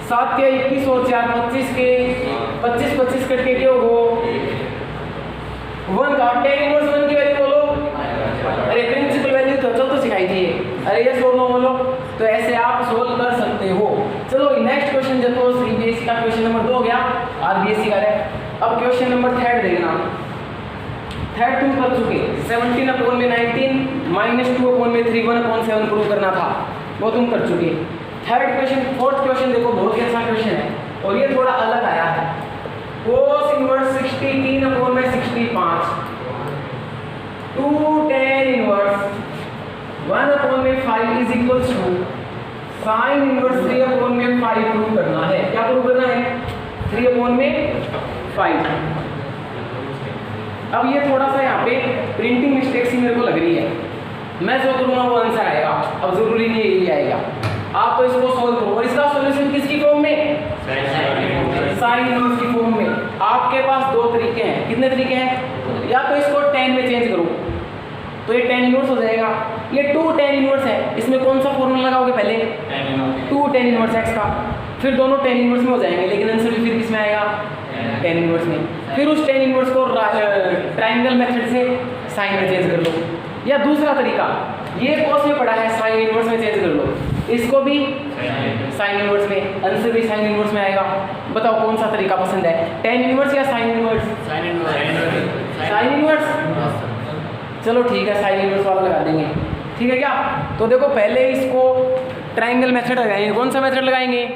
Speaker 1: 7 के 21 और 4 25 के 25 कट के क्या हो 1 का tan इनवर्स 1 की वैल्यू बोलो, अरे प्रिंसिपल वैल्यू तो चल तो सिखाई थी, अरे ये सोल्व बोलो, तो ऐसे आप सोल्व कर सकते हो। चलो नेक्स्ट क्वेश्चन देखो, सीबीएसई का क्वेश्चन नंबर 2 हो गया, आरबीएसई का है। अब क्वेश्चन नंबर 3 देखना, 3 तुम कर चुके 17/19 माइनस 2/3 1/7 प्रूव करना था, वो तुम कर चुके। 3rd क्वेश्चन 4th क्वेश्चन देखो, बहुत ही अच्छा क्वेश्चन है और ये थोड़ा अलग आया है। कोस इनवर्स 60 3 अपॉन में 65 2 tan इनवर्स 1 अपॉन में 5 is equals to sine inverse 3 upon में 5 प्रूव करना है। क्या प्रूव करना है? 3 अपॉन में 5। अब ये थोड़ा सा यहाँ पे प्रिंटिंग मिस्टेक सी मेरे को लग रही है। मैं जो करूँगा वो आंसर आएगा, अब जरूरी नहीं यही आएगा। आप तो इसको सोल्व करो और इसका सॉल्यूशन किसकी फॉर्म में? साइन इनवर्स की फॉर्म में। आपके पास दो तरीके हैं। कितने तरीके हैं? या तो इसको tan में चेंज करो तो ये tan इनवर्स हो जाएगा। ये 2 tan इनवर्स है, इसमें कौन सा फॉर्मूला लगाओगे? पहले 2 tan इनवर्स x का, फिर दोनों tan इनवर्स में हो जाएंगे, लेकिन आंसर भी फिर किस में आएगा? tan इनवर्स में। फिर उस tan इनवर्स को ट्रायंगल मेथड से साइन में चेंज कर लो। या दूसरा तरीका, ये कॉस में पड़ा है, साइन इनवर्स में चेंज कर लो, इसको भी साइन इनवर्स में, आंसर भी साइन इनवर्स में आएगा। बताओ कौन सा तरीका पसंद है, tan इनवर्स या साइन इनवर्स? Sine inverse. चलो ठीक है, साइन इनवर्स वाला लगा देंगे, ठीक है क्या? तो देखो पहले इसको ट्रायंगल मेथड लगाएंगे। कौन सा मेथड लगाएंगे?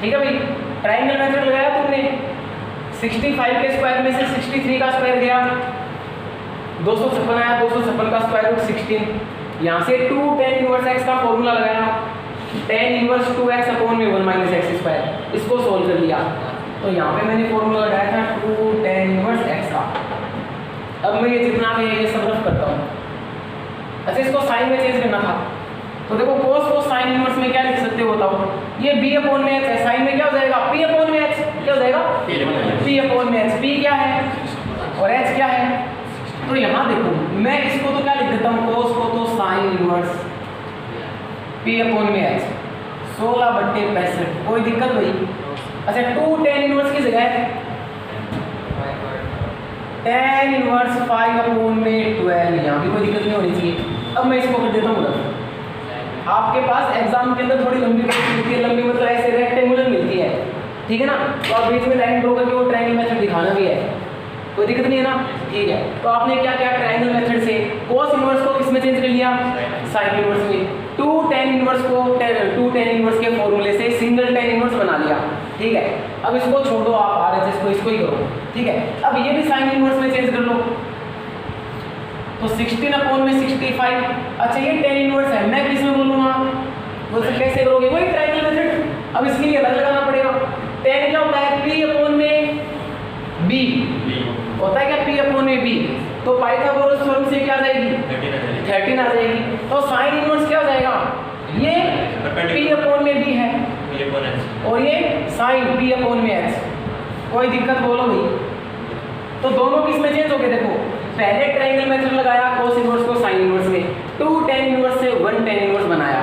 Speaker 1: ठीक है भाई, ट्रायंगल मेथड लगाया तुमने। 65 के स्क्वायर में से 63 का स्क्वायर गया, 256 आया, 256 का स्क्वायर रूट 16। यहाँ से 2 tan इनवर्स x का फॉर्मूला लगाया, tan इनवर्स 2x अपॉन में 1 माइनस एक्स स्क्वायर, इसको सोल्व कर लिया। तो यहाँ पे मैंने फॉर्मूला लगाया था 2 tan इनवर्स x का। अब मैं ये जितना भी है ये सब रफ करता हूँ। अच्छा, इसको साइन में चेंज करना था, तो देखो cos को साइन इनवर्स में क्या लिख सकते हो बताओ? ये b अपॉन में h है, साइन में क्या हो जाएगा? p अपॉन में h। क्या हो जाएगा? p अपॉन में h। p क्या है और h क्या है? तो यहाँ देखो, मैं इसको तो क्या लिख देता हूँ? cos को तो साइन इनवर्स p अपॉन में h 16/65। कोई दिक्कत नहीं। अच्छा, 2 tan इनवर्स की जगह tan इनवर्स 5 अपॉन में 12, यहाँ भी कोई दिक्कत नहीं होनी चाहिए। अब मैं इसको कर देता हूँ उधर। आपके पास एग्जाम के अंदर थोड़ी लंबी मिलती है, लंबी मतलब ऐसे रेक्टेंगुलर मिलती है, ठीक है ना? तो आप बीच में लाइन ड्रॉ करके वो ट्रायंगल मेथड दिखाना भी है, कोई दिक्कत नहीं है ना? ठीक है, तो आपने क्या किया? ट्रायंगल मेथड से cos इनवर्स को किस में चेंज कर लिया? साइन इनवर्स में। 2 tan इनवर्स को 2 tan इनवर्स के फॉर्मूले से सिंगल tan इनवर्स बना लिया, ठीक है? अब इसको छोड़ो, आप RHS को इसको ही करो, ठीक है? अब ये भी साइन इनवर्स में चेंज कर लो, तो 16 अपॉन में 65। अच्छा, ये tan इनवर्स है, मैं किस में बोलूँगा? वो कैसे करोगे? वही ट्रायंगल मेथड। अब इसके लिए अलग लगाना पड़ेगा। tan क्या होता है? p अपॉन में b होता है क्या? p अपॉन में b। तो पाइथागोरस थ्योरम से क्या आ जाएगी? 13 आ जाएगी। तो साइन इनवर्स क्या हो जाएगा? ये p अपॉन में b है और ये साइन p अपॉन में h। कोई दिक्कत बोलो भाई? तो दोनों किस में चेंज हो गए? देखो, पहले ट्रायंगल मेथड लगाया cos इनवर्स को साइन इनवर्स में, 2 tan इनवर्स से 1 tan इनवर्स बनाया,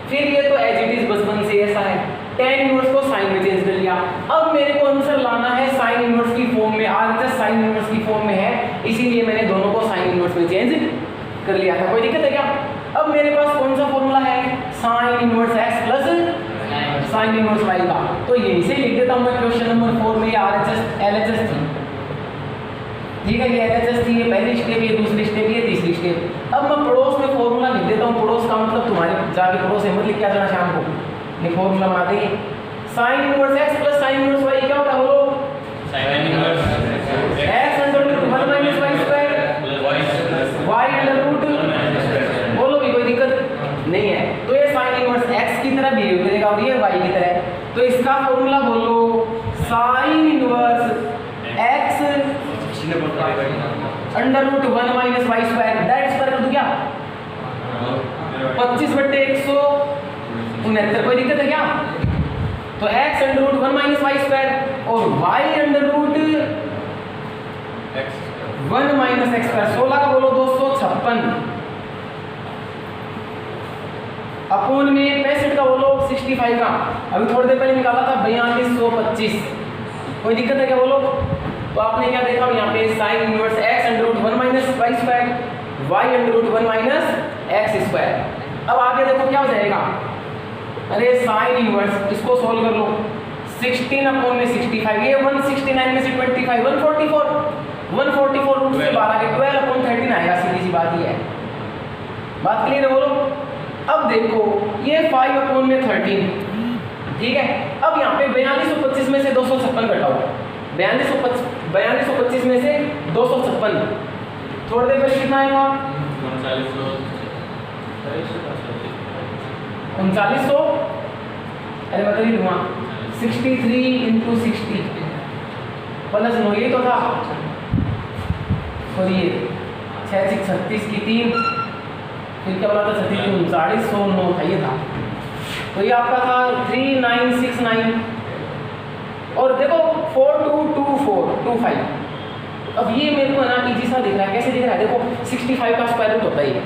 Speaker 1: फिर ये तो एज इट इज बचपन से ऐसा है, tan इनवर्स को साइन में चेंज कर लिया। अब मेरे को आंसर लाना है साइन इनवर्स की फॉर्म में। RHS साइन इनवर्स की फॉर्म में है, इसीलिए मैंने दोनों को साइन इनवर्स में चेंज कर लिया था। कोई दिक्कत है क्या? अब मेरे पास कौन सा फॉर्मूला है? Sine inverse x plus sine inverse y का। तो यहीं से लिख देता हूँ मैं क्वेश्चन नंबर 4 में। RHS LHS थी, ठीक है? ये LHS थी, ये पहली स्टेप, ये दूसरी स्टेप, ये तीसरी स्टेप। अब मैं पड़ोस में फॉर्मूला लिख देता हूँ। पड़ोस का मतलब तुम्हारे जाके पड़ोस से मत लिख के आ जाना शाम को, ये फॉर्मूला बना देंगे। Sine inverse x plus sine inverse y क्या होता है? बोलो।
Speaker 2: Sine inverse
Speaker 1: x under root 1 minus y square y under root, बोलो भी, कोई दिक्कत नहीं है। तो ये साइन इनवर्स x की तरह बिहेव करेगा और ये y की तरह। तो इसका फॉर्मूला बोलो, sine inverse x under root 1 minus y square, that square कर दो क्या? 25/169। कोई दिक्कत है क्या? तो x under root 1 minus y square और y under root 1 minus x square. 16 का बोलो 256 अपॉन में 65 का बोलो 65 का। अभी थोड़ी देर पहले निकाला था 4225। कोई दिक्कत है क्या? बोलो। तो आपने क्या देखा यहाँ पे? Sine inverse x under root 1 minus y square y under root 1 minus x square. अब आगे देखो क्या हो जाएगा? अरे साइन इनवर्स, इसको सोल्व कर लो। 16 अपॉन में 65, ये 169 में से 25 144 रूट से 12 के 12 अपॉन 13 आएगा। सीधी सी बात ही है। बात क्लियर है? बोलो। अब देखो ये 5/13, ठीक है। अब यहाँ पे 4225 में से 256 घटाओ, 4225 में से 256, थोड़ी देर पहले कितना आएगा? 3900, अरे मतलब ही लूँगा 63 × 60 प्लस 9, ये तो था। और ये 6 6 36 की 3, फिर क्या बोला था 36 3909 था, ये था। तो ये आपका था 3969। और देखो 422425। अब ये मेरे को ना इजी सा दिख रहा है, कैसे दिख रहा है? देखो 65 का स्क्वायर रूट होता है ये,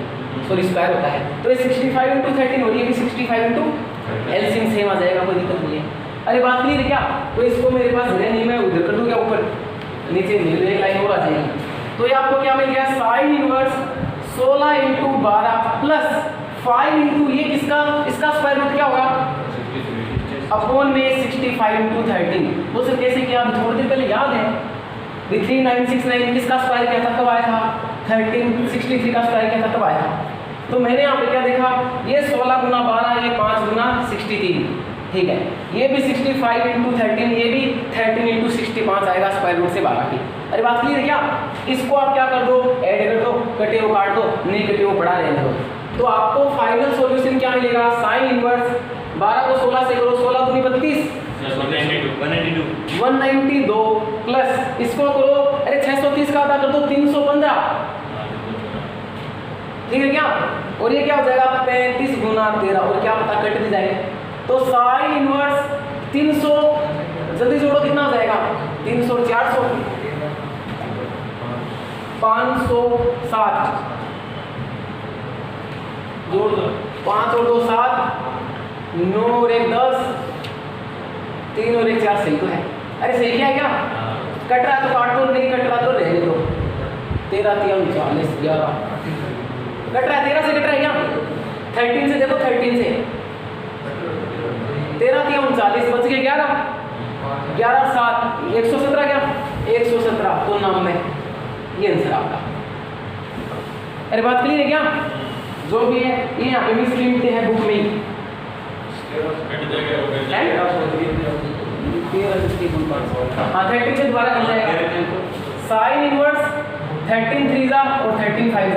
Speaker 1: सॉरी स्क्वायर होता है, तो ये 65 × 13 और ये भी 65 × एलसीएम सेम आ जाएगा, कोई दिक्कत नहीं है। अरे बात क्लियर है क्या? तो इसको मेरे पास है नहीं, मैं उधर कर दूँ क्या? ऊपर नीचे एक लाइन और आ जाएगी। तो ये आपको क्या मिल गया? साइन इनवर्स 16 × 12 प्लस 5 × ये किसका, इसका स्क्वायर रूट क्या होगा? अपॉन में 65 × 13। तो सर कैसे किया? अभी थोड़ी देर पहले याद है 3969 किसका स्क्वायर किया था, कब आया था? 1363 का स्क्वायर किया था, कब आया था? तो मैंने यहाँ पे क्या देखा, ये 16 × 12, ये 5 × 63, ठीक है। ये भी 65 × 13, ये भी 13 × 65 आएगा स्क्वायर रूट से 12 की। अरे बात क्लियर है क्या? इसको आप क्या कर दो, ऐड कर दो, कटे हुए काट दो, नहीं कटे हुए बढ़ा रहने दो। तो आपको फाइनल सॉल्यूशन क्या मिलेगा? साइन इनवर्स 12 को 16 से करो, 16 दूनी 32, 192 प्लस इसको करो, अरे 630 का आधा कर दो 315, ठीक है क्या? और ये क्या हो जाएगा? 35 × 13, और क्या पता कट भी जाए। तो साइन इनवर्स 300, जल्दी जोड़ो कितना हो जाएगा? 300 और 400 560, जोड़ दो, 5 और 2 7, 9 और 1 10, 3 और 1 4, सही तो है। अरे सही क्या है क्या? कट रहा तो काट दो, नहीं कट रहा तो रहने दो। 13 3 40 11, कट रहा है 13 से, कट रहा है क्या? 13 से देखो, 13 से 13 3 39, बच गए 11, 11 7 117, क्या 117, तो नाम में ये आंसर आपका। अरे बात क्लियर है क्या? जो भी है ये यहाँ पे भी स्क्रीन है बुक में ही। हाँ 13 से दोबारा कर जाएगा। साइन इनवर्स 13 3 और 13 5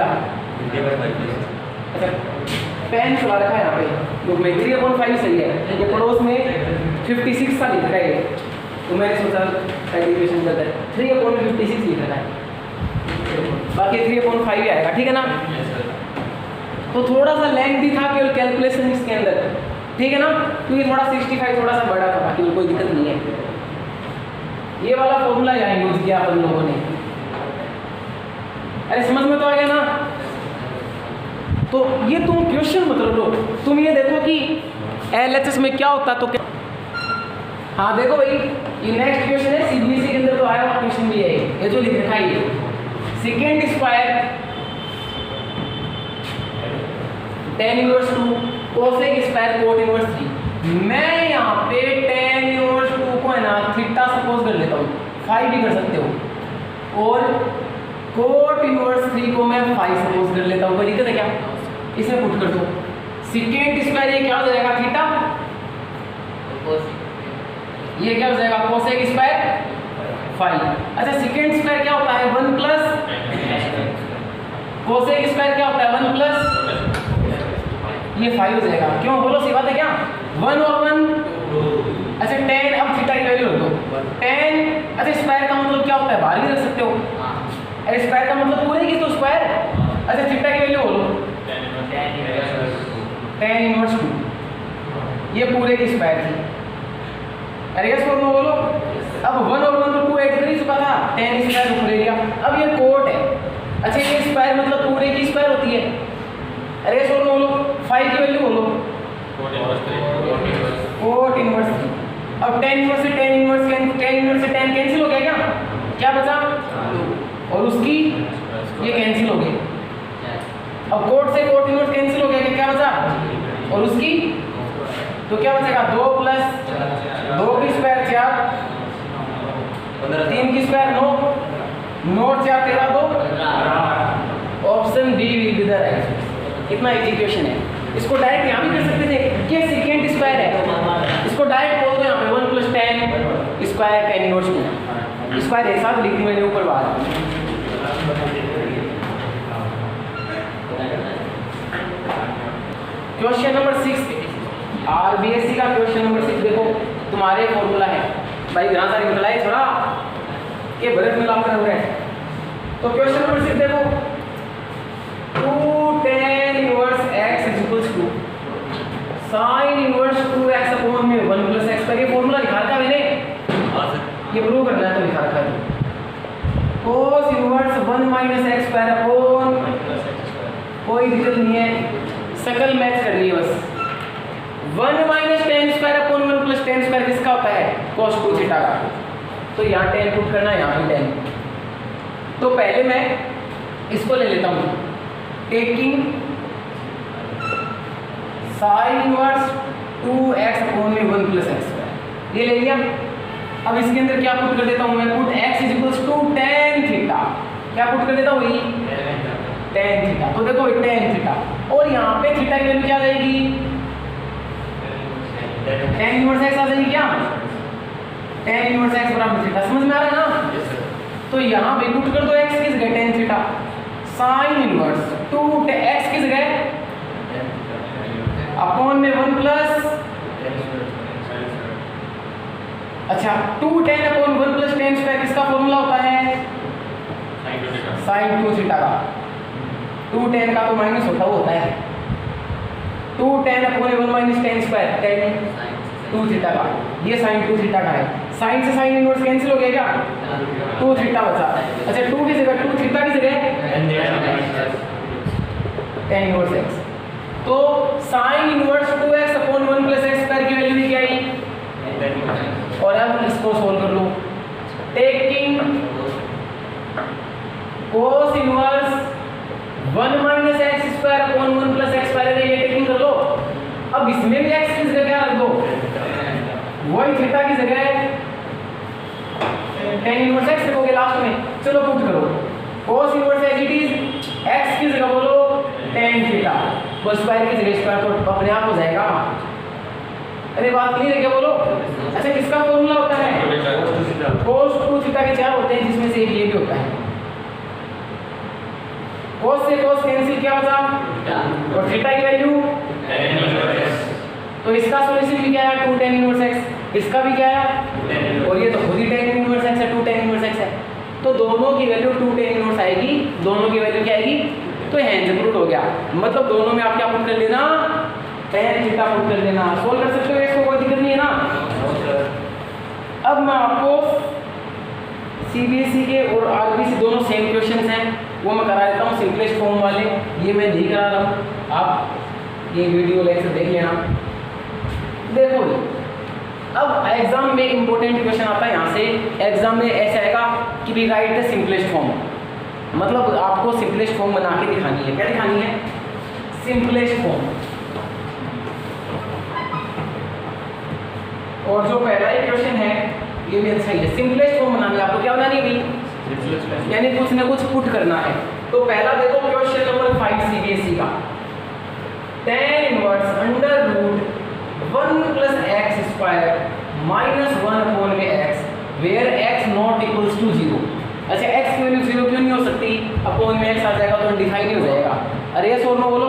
Speaker 1: अच्छा पेन चला रखा है यहाँ पे बुक में, 3/5 सही है। ये पड़ोस में 56 सा लिख रहा है, तो मैंने सोचा कैलकुलेशन करता है 3/56 लिख रहा है, बाकी 3/5 ही आएगा, ठीक है ना? तो थोड़ा सा लेंथी था केवल कैलकुलेशन इसके अंदर, ठीक है ना? क्योंकि थोड़ा 65 थोड़ा सा बड़ा था, बाकी कोई दिक्कत नहीं है। ये वाला फॉर्मूला यहाँ यूज किया अपन लोगों ने। अरे समझ में तो आ गया ना? तो ये तुम क्वेश्चन मत लो, तुम ये देखो कि एलएचएस में क्या होता तो क्या। हाँ देखो भाई, ये नेक्स्ट क्वेश्चन है, सीबीएसई के अंदर तो आया हुआ क्वेश्चन भी है, ये जो लिख रखा है second square tan inverse 2 cosec square cot inverse 3। मैं यहाँ पे tan इनवर्स 2 को है ना थीटा सपोज कर लेता हूँ, 5 भी कर सकते हो, और कोट इनवर्स 3 को मैं 5 सपोज कर लेता हूँ, कोई दिक्कत है क्या? इसे पुट कर दो, सेकेंड स्क्वायर ये क्या हो जाएगा? थीटा, ये क्या हो जाएगा? Cosec square 5। अच्छा सेकेंड स्क्वायर क्या होता है? 1 प्लस कोसेक स्क्वायर क्या होता है? 1 प्लस ये 5 हो जाएगा। क्यों बोलो, सी बात है क्या? 1 और 1, अच्छा tan, अब थीटा की वैल्यू रख दो, tan, अच्छा स्क्वायर का मतलब क्या होता है? बाहर भी रख सकते हो, अरे स्क्वायर का मतलब पूरे की तो स्क्वायर, अच्छा थीटा की वैल्यू बोलो tan इनवर्स 2, ये पूरे की स्क्वायर थी। अरे यस बोलो बोलो, अब 1 और 1 तो 2 ऐड कर ही चुका था, tan स्क्वायर ऊपर ले लिया, अब ये कोट है, अच्छा ये स्क्वायर मतलब पूरे की स्क्वायर होती है। अरे यस बोलो 5 की वैल्यू बोलो, कोट इनवर्स 3। अब tan इनवर्स से tan इनवर्स tan कैंसिल हो गया, क्या बचा? और उसकी ये कैंसिल हो गई। अब कोट से कोट इनवर्स कैंसिल हो गया, क्या बचा? और उसकी, तो क्या बचेगा? 2 प्लस 2 की स्क्वायर 4, 3 की स्क्वायर 9, 9 और 4 13 2, option B will be the right. कितना इजी क्वेश्चन है। इसको डायरेक्ट यहाँ भी कर सकते थे कि सेकेंड स्क्वायर है, इसको डायरेक्ट बोल दो यहाँ पे 1 + 10 स्क्वायर tan इनवर्स 2 स्क्वायर एक साथ लिख दी मैंने ऊपर बाहर। क्वेश्चन नंबर 6 आरबीएससी का क्वेश्चन नंबर 6 देखो तुम्हारे फॉर्मूला है भाई घना सारी निकलाए थोड़ा के भरत में लाभ हो रहा है। तो क्वेश्चन नंबर 6 देखो 2 tan inverse x = sin inverse 2x upon में 1 + x का ये फॉर्मूला लिखा था मैंने, ये प्रूव करना है तो लिखा रखा है। cos inverse 1 - x square upon कोई दिक्कत नहीं है, सकल मैच कर लिए बस 1 - tan square upon 1 + tan square किसका होता है cos 2 थीटा का। तो यहाँ tan पुट करना, यहाँ भी tan। तो पहले मैं इसको ले लेता हूँ taking sin inverse 2x upon में 1 + x स्क्वायर, ये ले लिया। अब इसके अंदर क्या पुट कर देता हूँ मैं, पुट x = tan थीटा, क्या पुट कर देता हूँ ये tan थीटा। तो देखो tan थीटा और यहाँ पे थीटा की वैल्यू क्या आ जाएगी tan इनवर्स x आ जाएगी क्या, tan इनवर्स x बराबर थीटा, समझ में आ रहा है ना। तो यहाँ पे पुट कर दो x की जगह tan theta, sin inverse 2x की जगह अपॉन में 1 प्लस, अच्छा 2 tan अपॉन 1 + tan स्क्वायर किसका फॉर्मूला होता है sin 2 थीटा का। 2 tan का तो माइनस होता है 2 tan upon 1 - tan square tan 2 theta का, ये sin 2 थीटा का है। sin से sin इनवर्स कैंसिल हो गया क्या, 2 थीटा बचा। अच्छा 2 की जगह 2 थीटा की जगह tan इनवर्स x, तो sin inverse 2x upon 1 + x square की वैल्यू क्या आई। और अब इसको सोल्व कर लो, taking cos inverse 1 - x square upon 1 + x square है, ये टेकिंग कर लो। अब इसमें भी x की जगह क्या रख दो, वही थीटा की जगह tan इनवर्स x रखोगे लास्ट में। चलो पुट करो cos inverse as it is x की जगह बोलो tan थीटा, बस स्क्वायर की जगह स्क्वायर तो अपने आप हो जाएगा। अरे बात क्लियर है क्या बोलो। अच्छा किसका फॉर्मूला होता है cos 2 थीटा के 4 होते हैं जिसमें से एक ये भी होता है। cos से cos कैंसिल क्या बचा और थीटा की वैल्यू, तो इसका सॉल्यूशन भी क्या है 2 tan इनवर्स x, इसका भी क्या है और ये तो खुद ही tan इनवर्स x है 2 tan इनवर्स x है। तो दोनों की वैल्यू 2 tan इनवर्स आएगी, दोनों की वैल्यू क्या आएगी, तो हैंड पुट हो गया। मतलब दोनों में आप क्या पुट कर लेना tan थीटा पुट कर लेना, सोल्व कर सकते हो, इसको कोई दिक्कत नहीं है ना। अब मैं आपको सीबीएसई के और आरबीसी दोनों सेम क्वेश्चंस हैं वो मैं करा देता हूँ सिंपलेस्ट फॉर्म वाले, ये मैं नहीं करा रहा हूँ, आप ये वीडियो लेक्चर देख लेना। देखो अब एग्जाम में इंपॉर्टेंट क्वेश्चन आता है, यहाँ से एग्जाम में ऐसा आएगा कि भी राइट द सिंपलेस्ट फॉर्म, मतलब आपको सिंपलेस्ट फॉर्म बना के दिखानी है। क्या दिखानी है, सिंपलेस्ट फॉर्म। और जो पहला ही क्वेश्चन है ये भी अच्छा ही है, सिंपलेस्ट फॉर्म बनानी है आपको। क्या बनानी है, यानी कुछ ना कुछ पुट करना है। तो पहला देखो क्वेश्चन नंबर 5 सीबीएसई का, tan inverse under root 1 + x square -1 upon में x where x not equals to 0। अच्छा x की वैल्यू 0 क्यों नहीं हो सकती, अपॉन में x आ जाएगा तो डिफाइन नहीं हो जाएगा। अरे ये सोनो बोलो।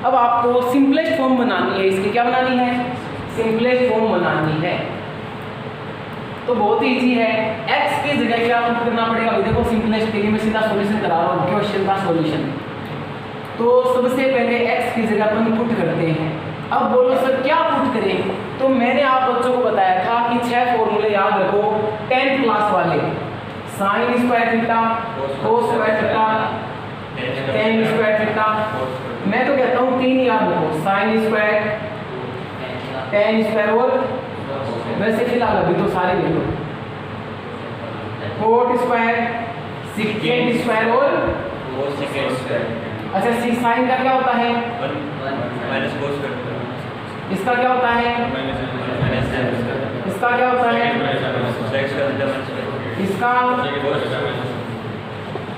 Speaker 1: अब आपको सिंपलेस्ट फॉर्म बनानी है, इसकी क्या बनानी है, सिंपलेस्ट फॉर्म बनानी है। तो बहुत ही इजी है, x की जगह क्या पुट करना पड़ेगा, अभी देखो सिंपलेस्ट के लिए मैं सीधा सॉल्यूशन करा रहा हूँ, क्वेश्चन का सॉल्यूशन। तो सबसे पहले x की जगह अपन पुट करते हैं। अब बोलो सर क्या पुट करें, तो मैंने आप बच्चों को बताया था कि 6 फॉर्मूले याद रखो 10th क्लास वाले, sin square theta, cos square theta, tan square theta. मैं तो कहता हूँ 3 याद रखो, sin स्क्वायर, tan स्क्वायर और वैसे फिलहाल अभी तो सारे ले लो, cot स्क्वायर, secant स्क्वायर और
Speaker 2: secant स्क्वायर।
Speaker 1: अच्छा sin का क्या होता है, इसका क्या होता है, इसका क्या होता है,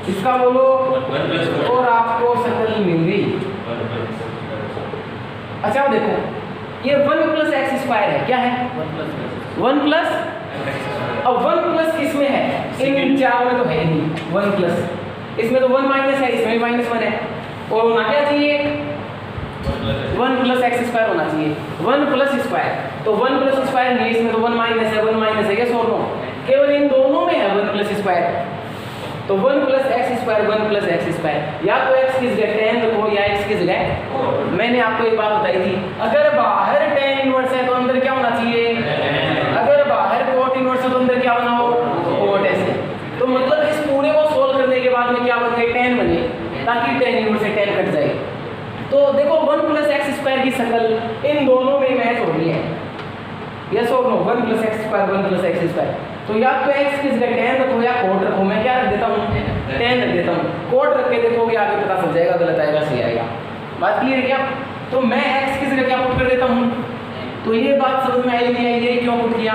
Speaker 1: इसका बोलो और आपको सकल मिल गई। अच्छा अब देखो ये 1 प्लस एक्स स्क्वायर है, क्या है 1 प्लस, अब 1 प्लस किसमें है, इन चार में तो है नहीं 1 प्लस, इसमें तो 1 माइनस है, इसमें भी -1 है, और होना क्या चाहिए 1 प्लस एक्स स्क्वायर होना चाहिए, 1 प्लस स्क्वायर, तो 1 प्लस स्क्वायर नहीं, इसमें तो 1 माइनस है, 1 माइनस है, यस और नो, केवल इन दोनों में है 1 प्लस स्क्वायर, तो 1 plus x square 1 plus x square, या तो x की जगह tan रखो या x की जगह, मैंने आपको एक बात बताई थी, अगर बाहर tan इनवर्स है तो अंदर क्या होना चाहिए, अगर बाहर cot इनवर्स है तो अंदर क्या होना हो cot ऐसे, तो मतलब इस पूरे को सोल्व करने के बाद में क्या बन गए tan बने, ताकि tan इनवर्स से tan कट जाए। तो देखो 1 प्लस एक्स स्क्वायर की शक्ल इन दोनों में मैच हो रही है, यस और no, 1 plus x square 1 plus x square, तो या तो x की जगह tan रखो या cot रखो, मैं क्या रख देता हूँ tan रख देता हूँ, cot रख के देखोगे आगे पता चल जाएगा, गलत आएगा सही आएगा, बात क्लियर है क्या। तो मैं x की जगह क्या पुट कर देता हूँ, तो ये बात समझ में आई नहीं आई, ये क्यों पुट किया,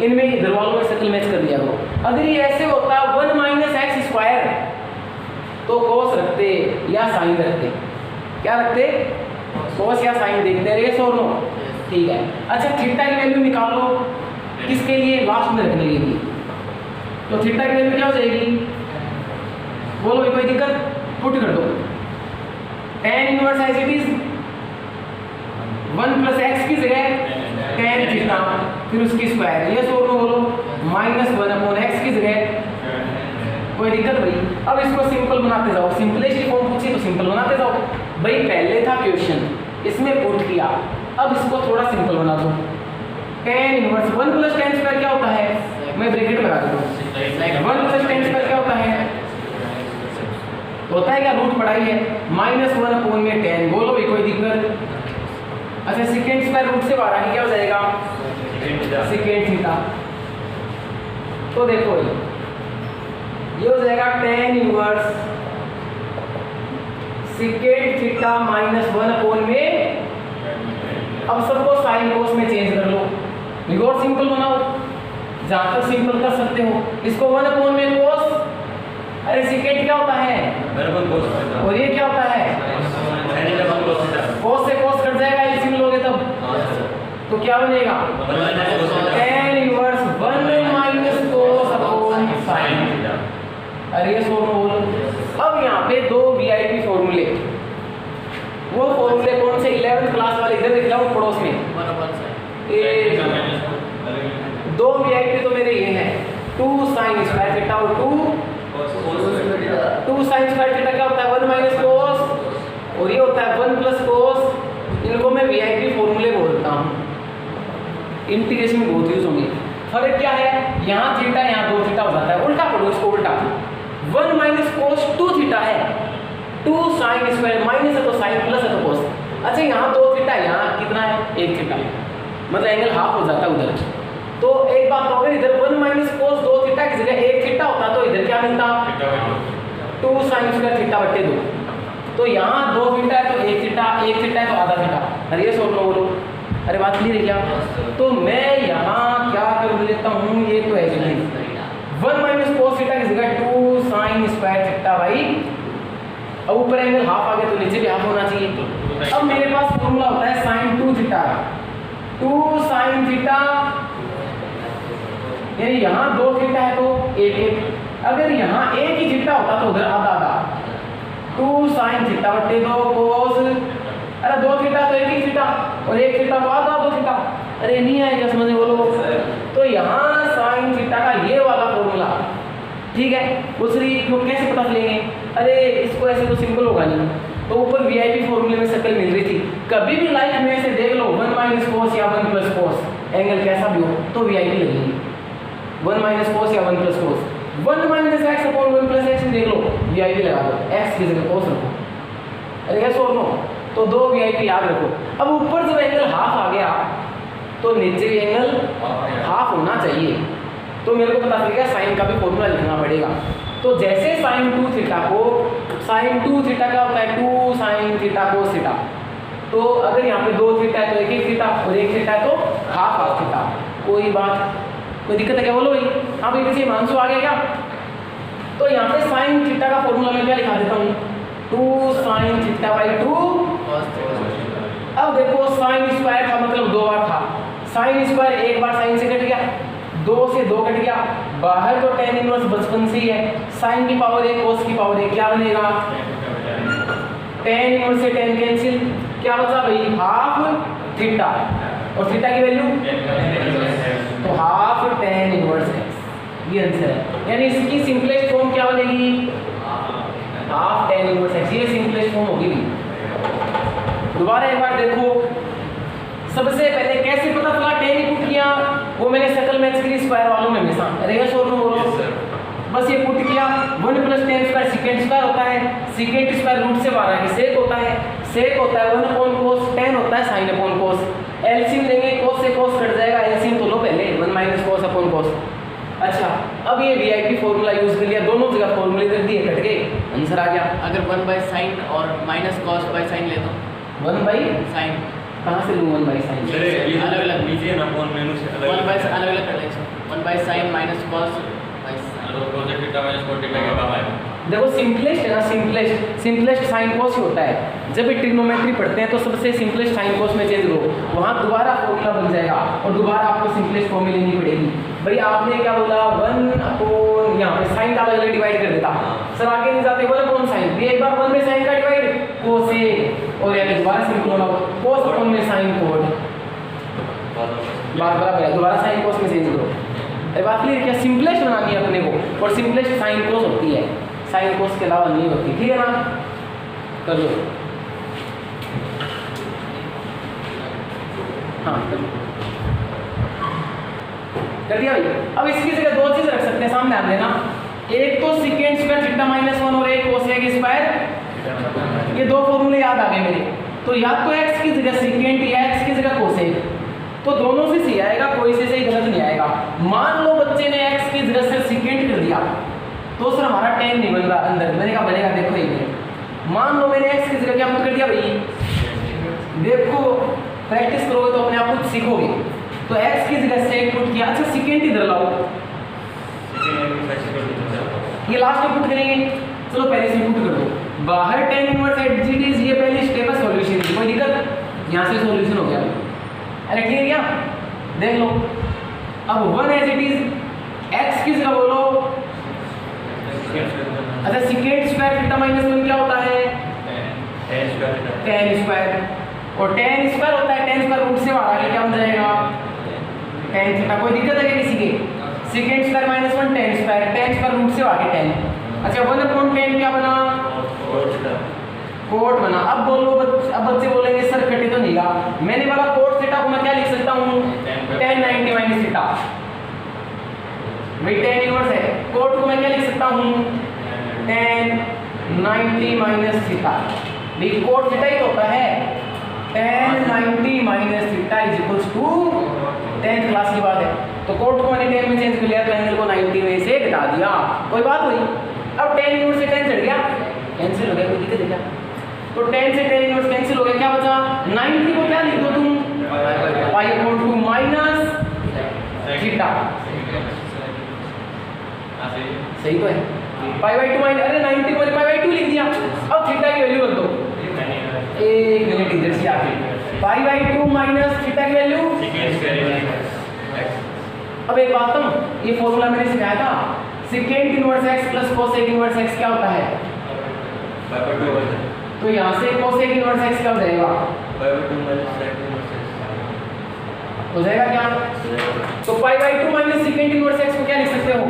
Speaker 1: इनमें इधर वालों में शक्ल मैच कर दिया करो, अगर ये ऐसे होता 1 माइनस एक्स स्क्वायर तो cos रखते या साइन रखते, क्या रखते cos या साइन देखते रहे, यस और नो, ठीक है। अच्छा थीटा की वैल्यू निकालो, किसके लिए, लास्ट में रखने के लिए, तो थीटा की वैल्यू क्या हो जाएगी, बोलो भाई कोई दिक्कत, पुट कर दो, tan inverse as it is 1 plus x की जगह tan थीटा, फिर उसकी स्क्वायर, यस और नो बोलो, -1 अपॉन एक्स की जगह, कोई दिक्कत भाई। अब इसको सिंपल बनाते जाओ, सिंपलेस्ट फॉर्म पूछी तो सिंपल बनाते जाओ भाई, पहले था क्वेश्चन इसमें पुट किया, अब इसको थोड़ा सिंपल बना दो, tan inverse 1 plus tan square क्या होता है, मैं ब्रैकेट लगा देता हूँ, 1 प्लस tan स्क्वायर क्या होता है क्या, रूट पढ़ाई है, -1 अपॉन में tan, बोलो भाई कोई दिक्कत। अच्छा सेकेंड स्क्वायर रूट से बाहर आके क्या हो जाएगा सेकेंड थीटा, तो देखो ये हो जाएगा tan inverse second theta -1 upon में, अब सबको साइन कोस में चेंज कर लो, और सिंपल बनाओ जहां तक सिंपल कर सकते हो, इसको 1 अपॉन में कोस, अरे सेकेंड क्या होता है और ये क्या होता है, कोस से कोस कट जाएगा, इसी में लोगे तब, तो क्या बनेगा tan inverse 1 minus cos upon sine, अरे ये सोनो बोलो। अब यहाँ पे दो वीआईपी फॉर्मूले, वो फॉर्मूले कौन से, 11th क्लास वाले, इधर दिख रहा हूँ पड़ोस में, दो वीआईपी तो मेरे ये हैं, 2 साइन स्क्वायर थीटा और 2 साइन स्क्वायर थीटा क्या होता है 1 माइनस कोस, और ये होता है 1 प्लस कोस, इनको मैं वीआईपी फॉर्मूले बोलता हूँ, इंटीग्रेशन में बहुत यूज होंगे। फर्क क्या है, यहाँ थीटा यहाँ 2 थीटा हो जाता है, उल्टा पढ़ो इसको, उल्टा 1 माइनस कोस 2 थीटा है, 2 साइन स्क्वायर, माइनस है तो साइन, प्लस है तो कोस। अच्छा यहाँ 2 थीटा, यहाँ कितना है 1 थीटा, मतलब एंगल हाफ हो जाता है उधर। तो एक बात तो, अगर इधर 1 माइनस कोस 2 थीटा की जगह 1 थीटा होता तो इधर क्या मिलता 2 साइन स्क्वायर थीटा बटे 2, तो यहाँ 2 थीटा है तो 1 थीटा, 1 थीटा है तो आधा थीटा, अरे ये सोच लो बोलो, अरे बात क्लियर है क्या। तो मैं यहाँ क्या कर लेता हूँ, ये तो है 1 माइनस कोस थीटा की जगह 2 साइन स्क्वायर थीटा भाई, अब ऊपर एंगल हाफ आ गया तो नीचे भी हाफ होना चाहिए। अब मेरे पास फॉर्मूला होता है साइन 2 थीटा, 2 साइन थीटा, यानी यहाँ 2 थीटा है तो 1 1, अगर यहाँ 1 ही थीटा होता तो उधर आधा आधा, 2 साइन थीटा बटे 2 कोस, अरे 2 थीटा तो 1 ही थीटा और 1 थीटा तो आधा 2 थीटा, अरे नहीं आएगा समझ में बोलो। तो यहाँ साइन थीटा का ये वाला फॉर्मूला, ठीक है, दूसरी क्यों कैसे पता चलेंगे, अरे इसको ऐसे तो सिंपल होगा नहीं, तो ऊपर वीआईपी फॉर्मूले में शक्ल मिल रही थी, कभी भी लाइफ में से देख लो 1 माइनस कोस या 1 प्लस कोस, एंगल कैसा भी हो तो वीआईपी लगेगी, 1 माइनस कोस या 1 plus cos, 1 minus x upon 1 plus x देख लो, वीआईपी लगा दो, एक्स की जगह कोस रखो, अरे कैसे और नो, तो 2 वीआईपी याद रखो। अब ऊपर जब एंगल हाफ आ गया तो नीचे भी एंगल हाफ होना चाहिए, तो मेरे को पता चल गया साइन का भी फॉर्मूला लिखना पड़ेगा। तो जैसे साइन 2 थीटा को, साइन 2 थीटा क्या होता है 2 साइन थीटा कोस थीटा, तो अगर यहाँ पे 2 थीटा है तो 1 1 थीटा और 1 थीटा है तो हाफ हाफ थीटा, कोई बात कोई दिक्कत है क्या बोलो भाई, हाँ भाई पीछे मानसू आ गया क्या। तो यहाँ पे साइन थीटा का फॉर्मूला मैं क्या लिखा देता हूँ 2 साइन थीटा बाई 2 अब देखो साइन स्क्वायर का मतलब 2 बार था, साइन स्क्वायर एक बार साइन से कट गया, 2 से 2 कट गया, बाहर तो tan इनवर्स बचपन से ही है, साइन की पावर 1 cos की पावर 1 क्या बनेगा, tan इनवर्स से tan कैंसिल, क्या बचा भाई हाफ थीटा, और थीटा की वैल्यू तो हाफ tan इनवर्स x, ये आंसर है। यानी इसकी सिंपलेस्ट फॉर्म क्या बनेगी, हाफ tan इनवर्स x, ये सिंपलेस्ट फॉर्म होगी। दोबारा एक बार देखो, सबसे पहले कैसे पता चला tan ही पुट किया, वो मैंने शकल मैच करी स्क्वायर वालों में हमेशा, रेस और में बोलो बस ये पुट किया, 1 + tan स्क्वायर सेकंड स्क्वायर होता है, सेकंड स्क्वायर रूट से 12 के सेक होता है, सेक होता है 1 अपॉन cos, tan होता है sin अपॉन cos, एलसीएम लेंगे cos से cos कट जाएगा, एलसीएम तो लो पहले 1 - cos अपॉन cos। अच्छा अब ये वीआईपी फॉर्मूला यूज कर लिया, दोनों जगह फॉर्मूले कर दिए, कट गए, आंसर आ गया।
Speaker 2: अगर 1/sin और -cos/sin ले तो
Speaker 1: 1/sin कहाँ से लूँ 1/sin,
Speaker 2: अलग-अलग
Speaker 3: लीजिए ना फोन मेनू से अलग
Speaker 2: अलग-अलग कर लेंगे, 1/sin -cos/sin।
Speaker 1: देखो सिंपलेस्ट है ना, सिंपलेस्ट साइन कोस ही होता है, जब भी ट्रिग्नोमेट्री पढ़ते हैं तो सबसे सिंपलेस्ट साइन कोस में चेंज करो, वहाँ दोबारा फॉर्मूला बन जाएगा और दोबारा आपको सिंपलेस्ट फॉर्म में लेनी पड़ेगी। भाई आपने क्या बोला 1 अपॉन, यहाँ पे साइन का अलग डिवाइड कर देता, सर आगे नहीं जाते 1 अपॉन साइन, एक बार 1 में साइन का डिवाइड कोसेक, और यानी दोबारा सिंपल होना कोस अपॉन में साइन कोड, बात बराबर है, दोबारा साइन कोस में चेंज करो। अरे बात क्लियर, क्या सिंपलेस्ट बनानी है अपने को, और सिंपलेस्ट साइन कोस होती है, साइन कोस के अलावा नहीं होती, ठीक है ना, कर लो। हाँ कर दिया भाई। अब इसकी जगह 2 चीज रख सकते हैं, सामने ध्यान देना, एक तो सेकंड स्क्वायर थीटा -1 और एक कोसेक स्क्वायर, ये 2 फॉर्मूले याद आ गए मेरे, तो या तो x की जगह सेकंड या x की जगह कोसेक, तो दोनों से सही आएगा, कोई से सही गलत नहीं आएगा। मान लो बच्चे ने x की जगह से सेकंड कर दिया, तो सर हमारा tan नहीं बन रहा अंदर, मैंने कहा बनेगा, देखो ये मान लो मैंने x की जगह क्या पुट कर दिया भाई, देखो प्रैक्टिस करोगे तो अपने आप कुछ सीखोगे, तो x की जगह से पुट किया, अच्छा सेकंड इधर लाओ, ये लास्ट में पुट करेंगे, चलो पहले से पुट कर दो, बाहर tan इनवर्स एडजीटीज, ये पहली स्टेप है सॉल्यूशन की, कोई दिक्कत, यहाँ से सॉल्यूशन हो गया, अरे क्लियर क्या, देख लो। अब 1 एज इट इज, x की जगह बोलो, अच्छा सेकंड स्क्वायर थीटा -1 क्या होता है, tan स्क्वायर, और tan स्क्वायर होता है, tan स्क्वायर रूट से बाहर आके क्या बन जाएगा, tan थीटा, कोई दिक्कत है क्या किसी के, second square -1 tan square, tan square root से आगे tan, अच्छा 1 अपॉन tan क्या बना, कोट बना। अब बोलो अब बच्चे बोलेंगे सर कटे तो नहीं गा, मैंने बोला कोट थीटा को मैं क्या लिख सकता हूँ, tan 90 माइनस थीटा, भाई tan इनवर्स है, कोट को मैं क्या लिख सकता हूँ, tan 90 माइनस थीटा, भाई कोट थीटा ही होता है, tan 90 minus theta is equals to 10th class की बात है, तो कोट को मैंने tan में चेंज कर लिया, तो एंगल को 90 में से घटा दिया, कोई बात हुई। अब tan इनवर्स से tan चढ़ गया, कैंसिल हो गया, कोई दिक्कत है क्या, तो tan से tan इनवर्स कैंसिल हो गया, क्या बचा 90 को क्या लिख दो तुम पाई अपॉन 2 माइनस थीटा, सही तो है, पाई/2 माइनस, अरे 90 को पाई/2 लिख दिया, अब थीटा की वैल्यू रख दो, एक मिनट इधर से आके पाई/2 माइनस थीटा की वैल्यू, अब एक बात तुम, ये फॉर्मूला मैंने सिखाया था, second inverse x plus cosec inverse x क्या होता है, तो यहाँ से कोसेक इनवर्स x क्या हो जाएगा, हो जाएगा क्या, तो पाई/2 माइनस सेकंड इनवर्स x को क्या लिख सकते हो,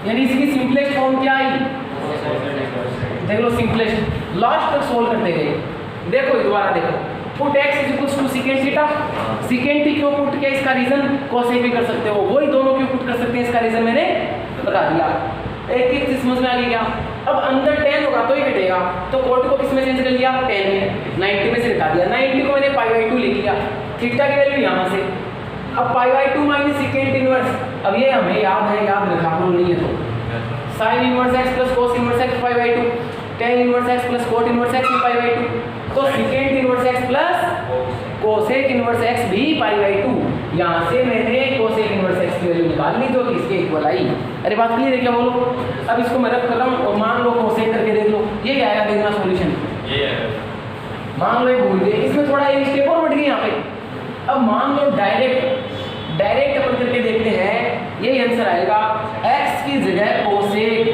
Speaker 1: यानी इसकी सिंपलेस्ट फॉर्म क्या आई, देख लो सिंपलेस्ट, लास्ट तक सोल्व करते गए, देखो दोबारा देखो, put x is equals to second theta, second t क्यों पुट किया, इसका रीजन कोसेक भी कर सकते हो, वही दोनों क्यों पुट कर सकते हैं, इसका रीजन मैंने बता दिया, एक एक चीज समझ में आ गई क्या। अब अंदर tan होगा तो ही घटेगा, तो कोट को किस में चेंज कर लिया, tan में, 90 में से घटा दिया, 90 को मैंने पाई/2 लिख लिया, थीटा की वैल्यू यहाँ से, अब पाई/2 माइनस सेकंड इनवर्स, अब ये हमें याद है, याद रखा करो, नहीं है तो sine inverse x plus cos inverse x पाई/2, tan inverse x plus cot inverse x पाई/2, तो second inverse x plus cosec inverse x भी पाई/2, यहाँ से मैंने कोसेक इनवर्स x की वैल्यू निकाल ली जो कि इसके इक्वल आई। अरे बात क्लियर है क्या, बोलो। अब इसको मैं रब कर रहा हूँ और मान लो कोसेक करके देख लो, ये क्या आएगा, देखना सॉल्यूशन, मान लो ये भूल गए, इसमें थोड़ा एक स्टेप और बढ़ गई यहाँ पे। अब मान लो डायरेक्ट अपन करके देखते हैं, यही आंसर आएगा x की जगह कोसेक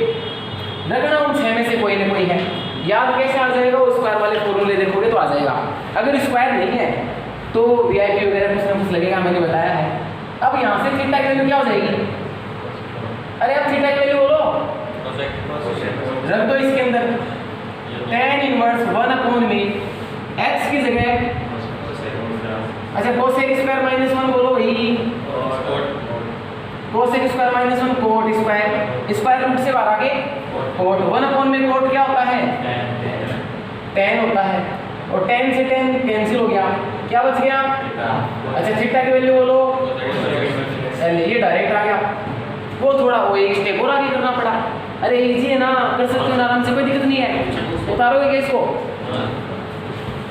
Speaker 1: रखना उन 6 में से कोई ना कोई है। याद कैसे आ जाएगा, वो स्क्वायर वाले फॉर्मूले देखोगे तो आ जाएगा। अगर स्क्वायर नहीं है तो वीआईपी वगैरह कुछ ना कुछ लगेगा, मैंने बताया है। अब यहाँ से थीटा की वैल्यू क्या हो जाएगी, अरे अब थीटा की वैल्यू बोलो, रख दो इसके अंदर tan इनवर्स 1 में x की जगह, अच्छा कोसेक स्क्वायर माइनस 1 बोलो भाई, cosec square minus 1 cot square root से बाहर आके कोट 1 में कोट क्या होता है, tan होता है, और tan से tan कैंसिल हो गया, क्या बच गया, अच्छा थीटा की वैल्यू बोलो, ये डायरेक्ट आ गया। वो थोड़ा वो एक स्टेप और आगे करना पड़ा, अरे इजी है ना, कर सकते हो आराम से, कोई दिक्कत नहीं है। उतारोगे क्या इसको,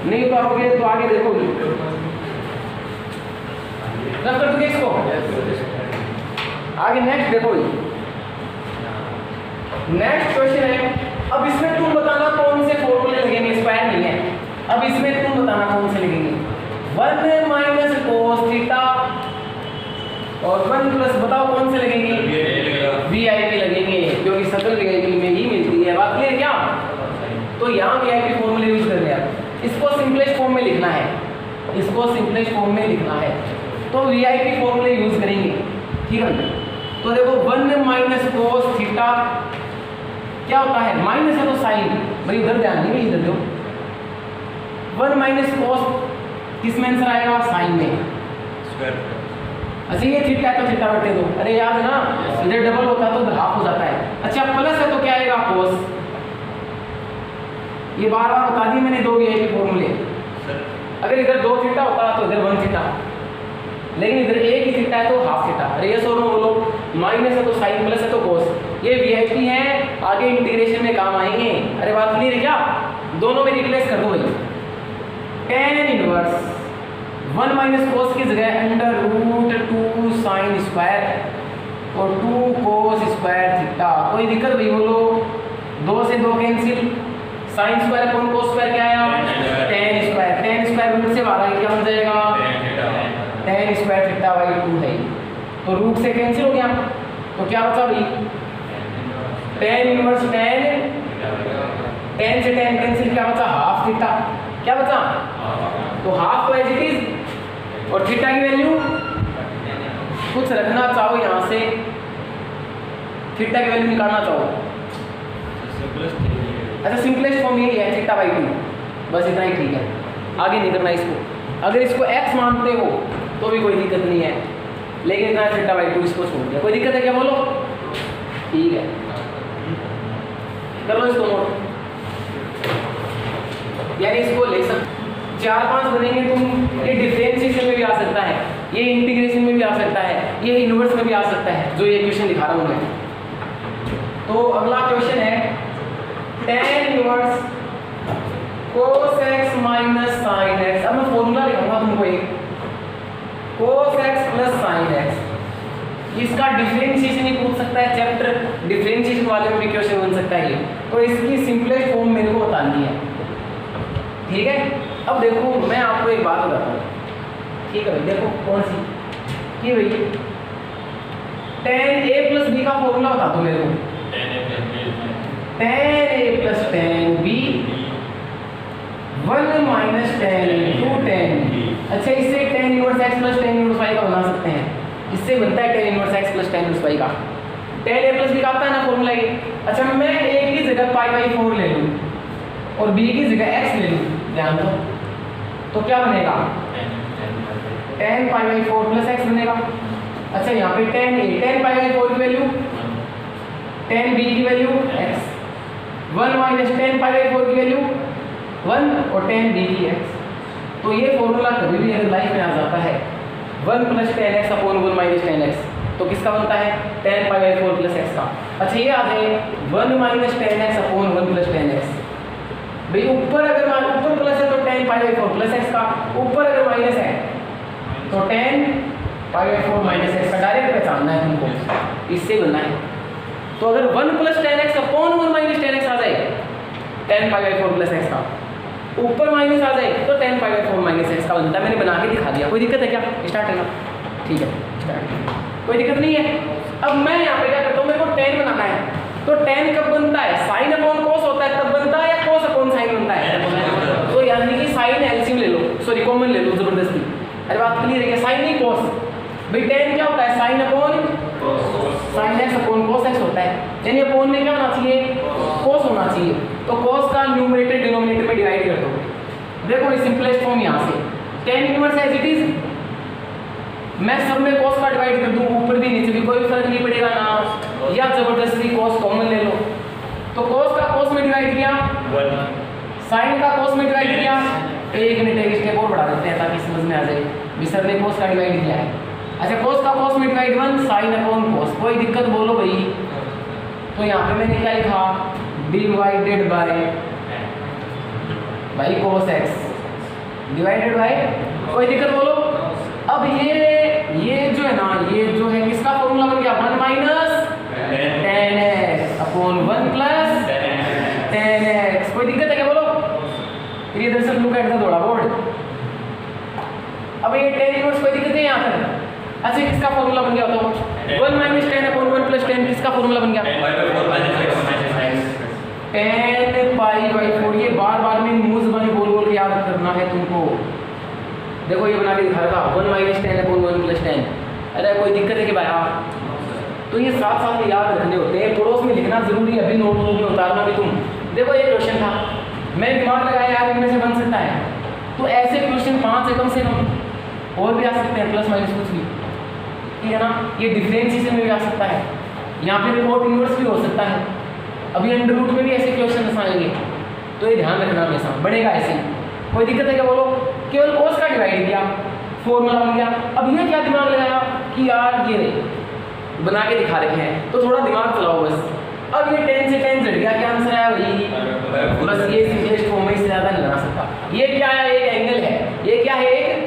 Speaker 1: नहीं उतारोगे तो आगे देखोगे, रब कर दोगे इसको आगे। नेक्स्ट देखो, नेक्स्ट क्वेश्चन है, अब इसमें तुम बताना कौन से फॉर्मूले लगेंगे, स्क्वायर नहीं है। अब इसमें तुम बताना कौन से लगेंगे, 1 माइनस कोस थीटा और 1 प्लस बताओ कौन से लगेंगे, वीआईपी लगेंगे, क्योंकि सकल वीआईपी में ही मिलती है। बात क्लियर क्या, तो यहाँ वीआईपी फॉर्मूले यूज कर लिया, इसको सिंपलेस्ट फॉर्म में लिखना है, इसको सिंपलेस्ट फॉर्म में लिखना है, तो वीआईपी फॉर्मूले यूज करेंगे, ठीक है। तो देखो 1 माइनस कोस थीटा क्या होता है, माइनस है तो साइन, भाई उधर ध्यान नहीं, इधर दो, 1 माइनस कोस किस में आंसर आएगा, साइन में। अच्छा ये थीटा है तो थीटा बटे 2, अरे याद है ना, इधर डबल होता है तो हाफ हो जाता है। अच्छा प्लस है तो क्या आएगा, कोस, ये बार बार बता दी मैंने, 2 वीआईपी फॉर्मूले। अगर इधर 2 थीटा होता तो इधर 1 थीटा, लेकिन इधर एक ही थीटा है तो हाफ थीटा। अरे ये सोनो बोलो, माइनस है तो साइन, प्लस है तो कोस, ये वीआईपी है, आगे इंटीग्रेशन में काम आएंगे। अरे बात क्लियर है क्या, दोनों में रिप्लेस कर दो भाई, tan इनवर्स 1 माइनस कोस की जगह अंडर रूट 2 साइन स्क्वायर और 2 कोस स्क्वायर थीटा। कोई दिक्कत भाई बोलो, 2 से 2 कैंसिल, साइन स्क्वायर कौन कोस स्क्वायर क्या आया, tan स्क्वायर रूट से बाहर क्या बन जाएगा, tan स्क्वायर थीटा बाई 2 है, तो रूट से कैंसिल हो गया, तो क्या बचा भाई, tan इनवर्स tan से tan कैंसिल, क्या बचा, हाफ थीटा, क्या बचा, तो हाफ तो एज इट इज, और थीटा की वैल्यू कुछ रखना चाहो यहाँ से, थीटा की वैल्यू निकालना चाहो, अच्छा सिंपलेस्ट फॉर्म यही है, थीटा बाई 2, बस इतना ही ठीक है, आगे नहीं करना इसको। अगर इसको x मानते हो तो भी कोई दिक्कत नहीं है, लेकिन इतना थीटा बाई 2 इसको छोड़ दिया, कोई दिक्कत है क्या बोलो, ठीक है कर लो इसको नोट, यानी इसको ले सकते 4-5 बनेंगे तुम, ये डिफरेंशिएशन में भी आ सकता है, ये इंटीग्रेशन में भी आ सकता है, ये इनवर्स में भी आ सकता है, जो ये क्वेश्चन दिखा रहा हूँ मैं। तो अगला क्वेश्चन है tan inverse cos x minus sin x। अब मैं फॉर्मूला लिखूंगा तुमको एक, cos x plus sin x, इसका डिफरेंशिएशन ही पूछ सकता है, चैप्टर डिफरेंशिएशन वाले में भी क्वेश्चन बन सकता है ये, तो इसकी सिंपलेस्ट फॉर्म मेरे को बतानी है, ठीक है। अब देखो मैं आपको एक बात बताता हूँ, ठीक है भाई, देखो कौन सी कि भाई tan a प्लस b का फॉर्मूला बता दो मेरे को, tan a plus tan b 1 minus tan into tan b। अच्छा इससे tan inverse x plus tan inverse y का बना सकते हैं, इससे बनता है tan inverse x plus tan inverse y का, tan a प्लस b का आता है ना फॉर्मूला ये। अच्छा मैं a की जगह π/4 ले लूँ और b की जगह x ले लूँ, ध्यान दो, तो क्या बनेगा, tan π/4 प्लस x बनेगा। अच्छा यहाँ पे tan π/4 की वैल्यू, tan b की वैल्यू x, 1 माइनस tan π/4 की वैल्यू 1 और tan b की x। तो ये फॉर्मूला कभी भी अगर लाइफ में आ जाता है 1 plus tan x upon 1 minus tan x, तो किसका बनता है, tan π/4 प्लस x का। अच्छा ये आ जाए 1 minus tan x upon 1 plus tan x, भाई ऊपर अगर ऊपर प्लस है तो tan π/4 प्लस x का, ऊपर अगर माइनस है तो tan π/4 माइनस x का, डायरेक्ट पहचानना है तुमको, इससे बनना है। तो अगर 1 plus tan x upon 1 minus tan x आ जाए tan π/4 प्लस x का, ऊपर माइनस आ जाए तो tan pi by 4 minus x का बनता है। मैंने बना के दिखा दिया, कोई दिक्कत है क्या? स्टार्ट करना, ठीक है स्टार्ट, कोई दिक्कत नहीं है। अब मैं यहाँ पे क्या करता हूँ, मेरे को tan बनाना है, तो tan कब बनता है? साइन अपॉन cos होता है तब बनता है, या cos अपॉन साइन बनता है? तो यानी कि साइन एलसीएम ले लो, सॉरी कॉमन ले लो जबरदस्ती। अरे बात क्लियर है क्या? साइन नहीं cos, भाई tan क्या होता है? Sine upon sine x upon cos x होता है, यानी अपॉन में क्या होना चाहिए? cos होना चाहिए। तो cos का न्यूमरेटर डिनोमिनेटर में डिवाइड कर दो। देखो ये सिंपलेस्ट फॉर्म यहाँ से tan inverse as it is, मैं सब में cos का डिवाइड कर दूं, ऊपर भी नीचे भी कोई फर्क नहीं पड़ेगा ना, या जबरदस्ती cos कॉमन ले लो। तो cos का cos में डिवाइड किया, sin का cos में डिवाइड किया। एक मिनट एक स्टेप और बढ़ा देते हैं ताकि समझ में आ जाए। मिसर ने cos का डिवाइड किया है, अच्छा cos का cos में डिवाइड 1 sin अपॉन cos, कोई दिक्कत बोलो भाई। तो यहाँ पे मैंने क्या लिखा? Divided by cos x divided by, कोई दिक्कत बोलो। अब ये जो है ना, ये जो है किसका फॉर्मूला बन गया? 1 minus tan x upon 1 plus tan x, कोई दिक्कत है क्या बोलो? फिर ये दरअसल लुक एट द थोड़ा बोर्ड। अब ये tan इनवर्स, कोई दिक्कत है यहाँ पर? अच्छा किसका फॉर्मूला बन गया? तो 1 minus tan upon 1 plus tan किसका फॉर्मूला बन गया? tan pi by 4। ये बार बार में मुंह ज़बानी बोल बोल के याद करना है तुमको। देखो ये बना के दिखा रहा 1 minus tan upon 1 plus tan। अरे कोई दिक्कत है कि भाई? तो ये साथ साथ में याद रखने होते हैं, पड़ोस में लिखना जरूरी है, अभी नोट में उतारना भी तुम। देखो ये क्वेश्चन था, मैं दिमाग लगाया यार इनमें से बन सकता है, तो ऐसे क्वेश्चन 5 है कम से कम, और भी आ सकते हैं प्लस माइनस कुछ भी, ठीक है ना। ये डिफरेंशिएशन में भी आ सकता है, यहाँ पे कोट इनवर्स भी हो सकता है, अभी अंडर रूट में भी ऐसे क्वेश्चन आएंगे, तो ये ध्यान रखना हमेशा, बढ़ेगा ऐसे। कोई दिक्कत है क्या बोलो? केवल cos का डिवाइड किया, फॉर्मूला बन गया। अब ये क्या दिमाग लगाया कि यार ये बना के दिखा रखे हैं, तो थोड़ा दिमाग चलाओ बस। अब ये tan से tan झड़ गया, क्या आंसर आया भाई? बस ये सिंपलेस्ट फॉर्म में, इससे ज़्यादा नहीं बना सकता। ये क्या है? एक एंगल है, ये क्या है? एक